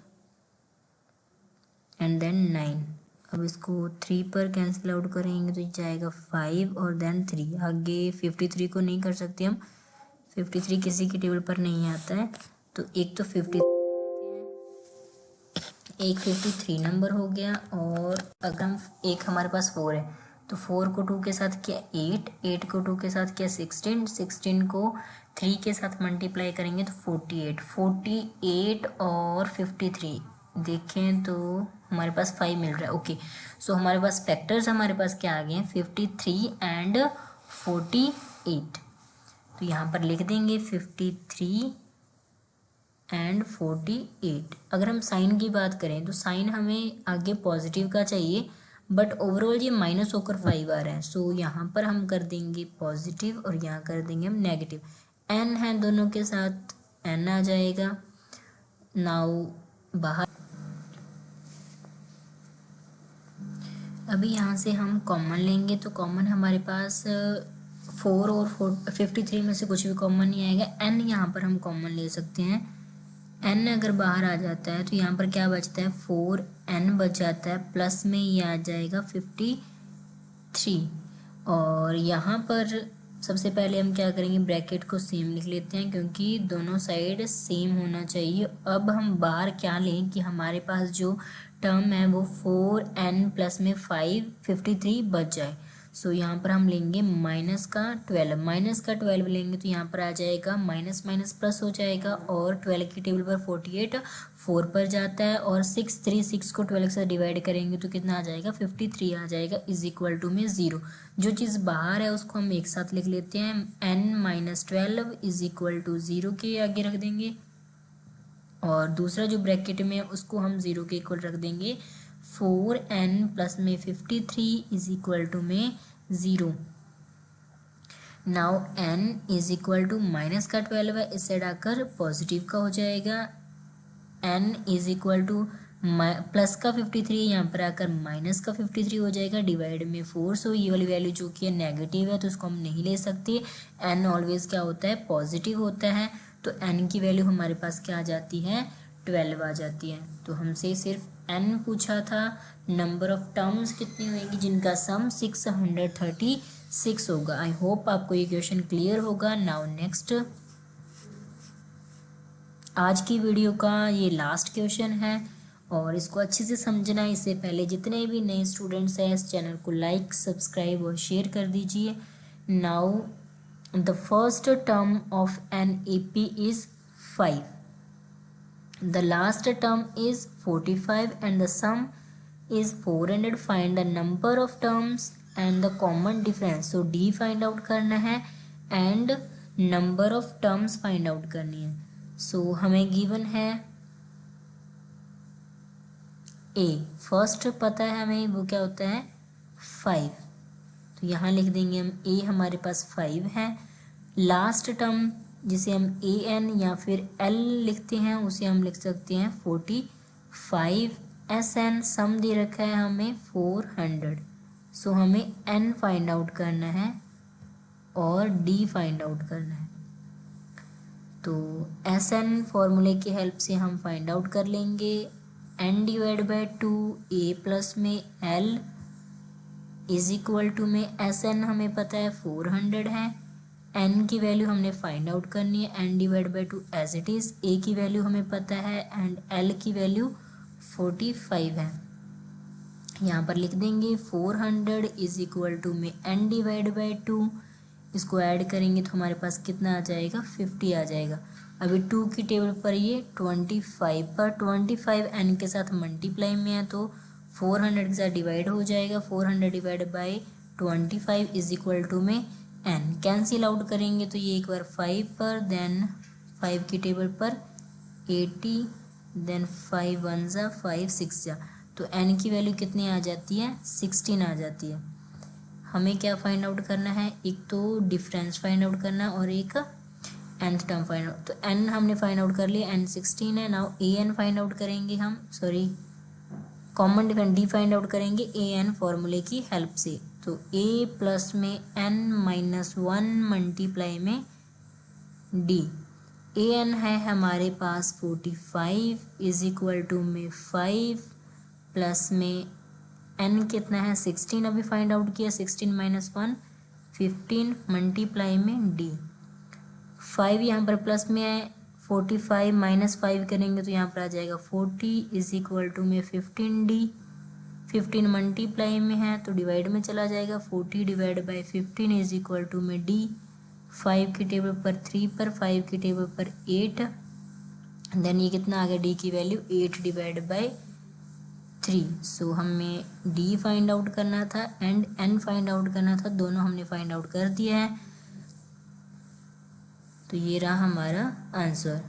एंड देन 9। अब इसको 3 पर कैंसिल आउट करेंगे तो ये जाएगा 5 और देन 3। आगे 53 को नहीं कर सकते हम, 53 किसी की टेबल पर नहीं आता है, तो एक तो 53 नंबर हो गया। और अगर हम एक हमारे पास 4 है तो 4 को 2 के साथ किया 8, 8 को 2 के साथ किया 16, 16 को 3 के साथ मल्टीप्लाई करेंगे तो 48, 48 और 53 देखें तो हमारे पास 5 मिल रहा है। ओके, सो हमारे पास फैक्टर्स हमारे पास क्या आ गए हैं, 53 एंड 48। तो यहाँ पर लिख देंगे 53 एंड 48। अगर हम साइन की बात करें तो साइन हमें आगे पॉजिटिव का चाहिए, बट ओवरऑल ये माइनस होकर 5 आ रहा है, सो यहाँ पर हम कर देंगे पॉजिटिव और यहाँ कर देंगे हम नेगेटिव। एन है दोनों के साथ, एन आ जाएगा। नाउ बाहर अभी यहाँ से हम कॉमन लेंगे तो कॉमन हमारे पास 4 और 53 में से कुछ भी कॉमन नहीं आएगा। एन यहाँ पर हम कॉमन ले सकते हैं। एन अगर बाहर आ जाता है तो यहाँ पर क्या बचता है, 4n बच जाता है, प्लस में ये आ जाएगा 53। और यहाँ पर सबसे पहले हम क्या करेंगे, ब्रैकेट को सेम लिख लेते हैं क्योंकि दोनों साइड सेम होना चाहिए। अब हम बाहर क्या लें कि हमारे पास जो टर्म है वो 4n प्लस में 53 बच जाए। सो यहाँ पर हम लेंगे माइनस का 12 लेंगे तो यहाँ पर आ जाएगा माइनस माइनस प्लस हो जाएगा, और 12 की टेबल पर 48 4 पर जाता है, और 6 को 12 से डिवाइड करेंगे तो कितना आ जाएगा, 53 आ जाएगा, इज इक्वल टू में 0। जो चीज़ बाहर है उसको हम एक साथ लिख लेते हैं, n-12 इज इक्वल टू 0 के आगे रख देंगे, और दूसरा जो ब्रैकेट में है उसको हम 0 के इक्वल रख देंगे। 4n प्लस में 53 इज इक्वल टू में 0। Now n is equal to minus का 12 है, इस साइड आकर पॉजिटिव का हो जाएगा। n is equal two plus का 53 यहाँ पर आकर माइनस का 53 हो जाएगा, डिवाइड में 4। सो ये वाली वैल्यू जो कि है नेगेटिव है तो उसको हम नहीं ले सकते। n ऑलवेज क्या होता है, पॉजिटिव होता है, तो n की वैल्यू हमारे पास क्या आ जाती है, 12 आ जाती है। तो हमसे सिर्फ n पूछा था, नंबर ऑफ टर्म्स कितनी होंगी जिनका सम 636 होगा। आई होप आपको ये क्वेश्चन क्लियर होगा। नाउ नेक्स्ट, आज की वीडियो का ये लास्ट क्वेश्चन है और इसको अच्छे से समझना। इससे पहले जितने भी नए स्टूडेंट्स हैं इस चैनल को लाइक, सब्सक्राइब और शेयर कर दीजिए। Now the first term of an AP is 5, the last term is 45 and the sum is 400. Find the number of terms and the common difference. So D find out करना है and number of terms find out करनी है। So हमें given है A, first पता है हमें वो क्या होता है 5, तो यहाँ लिख देंगे हम A हमारे पास 5 है। लास्ट टर्म जिसे हम AN या फिर L लिखते हैं उसे हम लिख सकते हैं 45। SN सम दे रखा है हमें 400। सो हमें N फाइंड आउट करना है और D फाइंड आउट करना है। तो SN फॉर्मूले की हेल्प से हम फाइंड आउट कर लेंगे, N divide by 2 A plus में L इज इक्वल टू में SN हमें पता है 400 है, N की वैल्यू हमने फाइंड आउट करनी है, N divide by 2 as it is, A की वैल्यू हमें पता है एंड L की वैल्यू 45 है। यहाँ पर लिख देंगे 400 इज इक्वल टू में n डिवाइड बाई 2, इसको ऐड करेंगे तो हमारे पास कितना आ जाएगा 50 आ जाएगा। अभी 2 की टेबल पर ये 25 पर 25 n के साथ मल्टीप्लाई में है तो 400 के साथ डिवाइड हो जाएगा, 400 divide by 25 is equal to में n। कैंसिल आउट करेंगे तो ये एक बार 5 पर, देन 5 की टेबल पर 80, देन 5 1 जा 5 6 जा, तो n की वैल्यू कितनी आ जाती है 16 आ जाती है। हमें क्या फाइंड आउट करना है, एक तो डिफरेंस फाइंड आउट करना है और एक nth टर्म फाइंड आउट। तो n हमने फाइंड आउट कर लिया, n 16 है। नाउ an फाइंड आउट करेंगे हम, sorry common difference D find out करेंगे an फॉर्मूले की हेल्प से। तो a प्लस में n-1 मल्टीप्लाई में d। an है हमारे पास 45 इज इक्वल टू में 5 प्लस में n कितना है 16, अभी फाइंड आउट किया, 16 माइनस 1 15 मल्टीप्लाई में d। 5 यहाँ पर प्लस में है, 45 माइनस 5 करेंगे तो यहाँ पर आ जाएगा 40 इज इक्वल टू में 15d। 15 मल्टीप्लाई में है तो डिवाइड में चला जाएगा, 40 divide by 15 is equal to में d। 5 की टेबल पर 3 पर, 5 की टेबल पर 8, देन ये कितना आ गया d की वैल्यू 8 डिवाइड बाई 3। सो हमें d फाइंड आउट करना था एंड n फाइंड आउट करना था, दोनों हमने फाइंड आउट कर दिया है। तो ये रहा हमारा आंसर।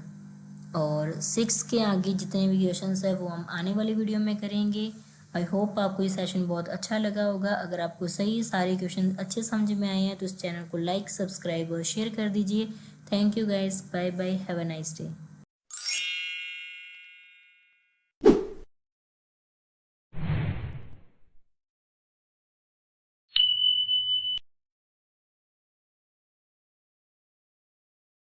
और 6 के आगे जितने भी क्वेश्चंस है वो हम आने वाली वीडियो में करेंगे। आई होप आपको ये सेशन बहुत अच्छा लगा होगा। अगर आपको सही सारे क्वेश्चन अच्छे समझ में आए हैं तो इस चैनल को लाइक, सब्सक्राइब और शेयर कर दीजिए। Thank you guys, bye bye, have a nice day.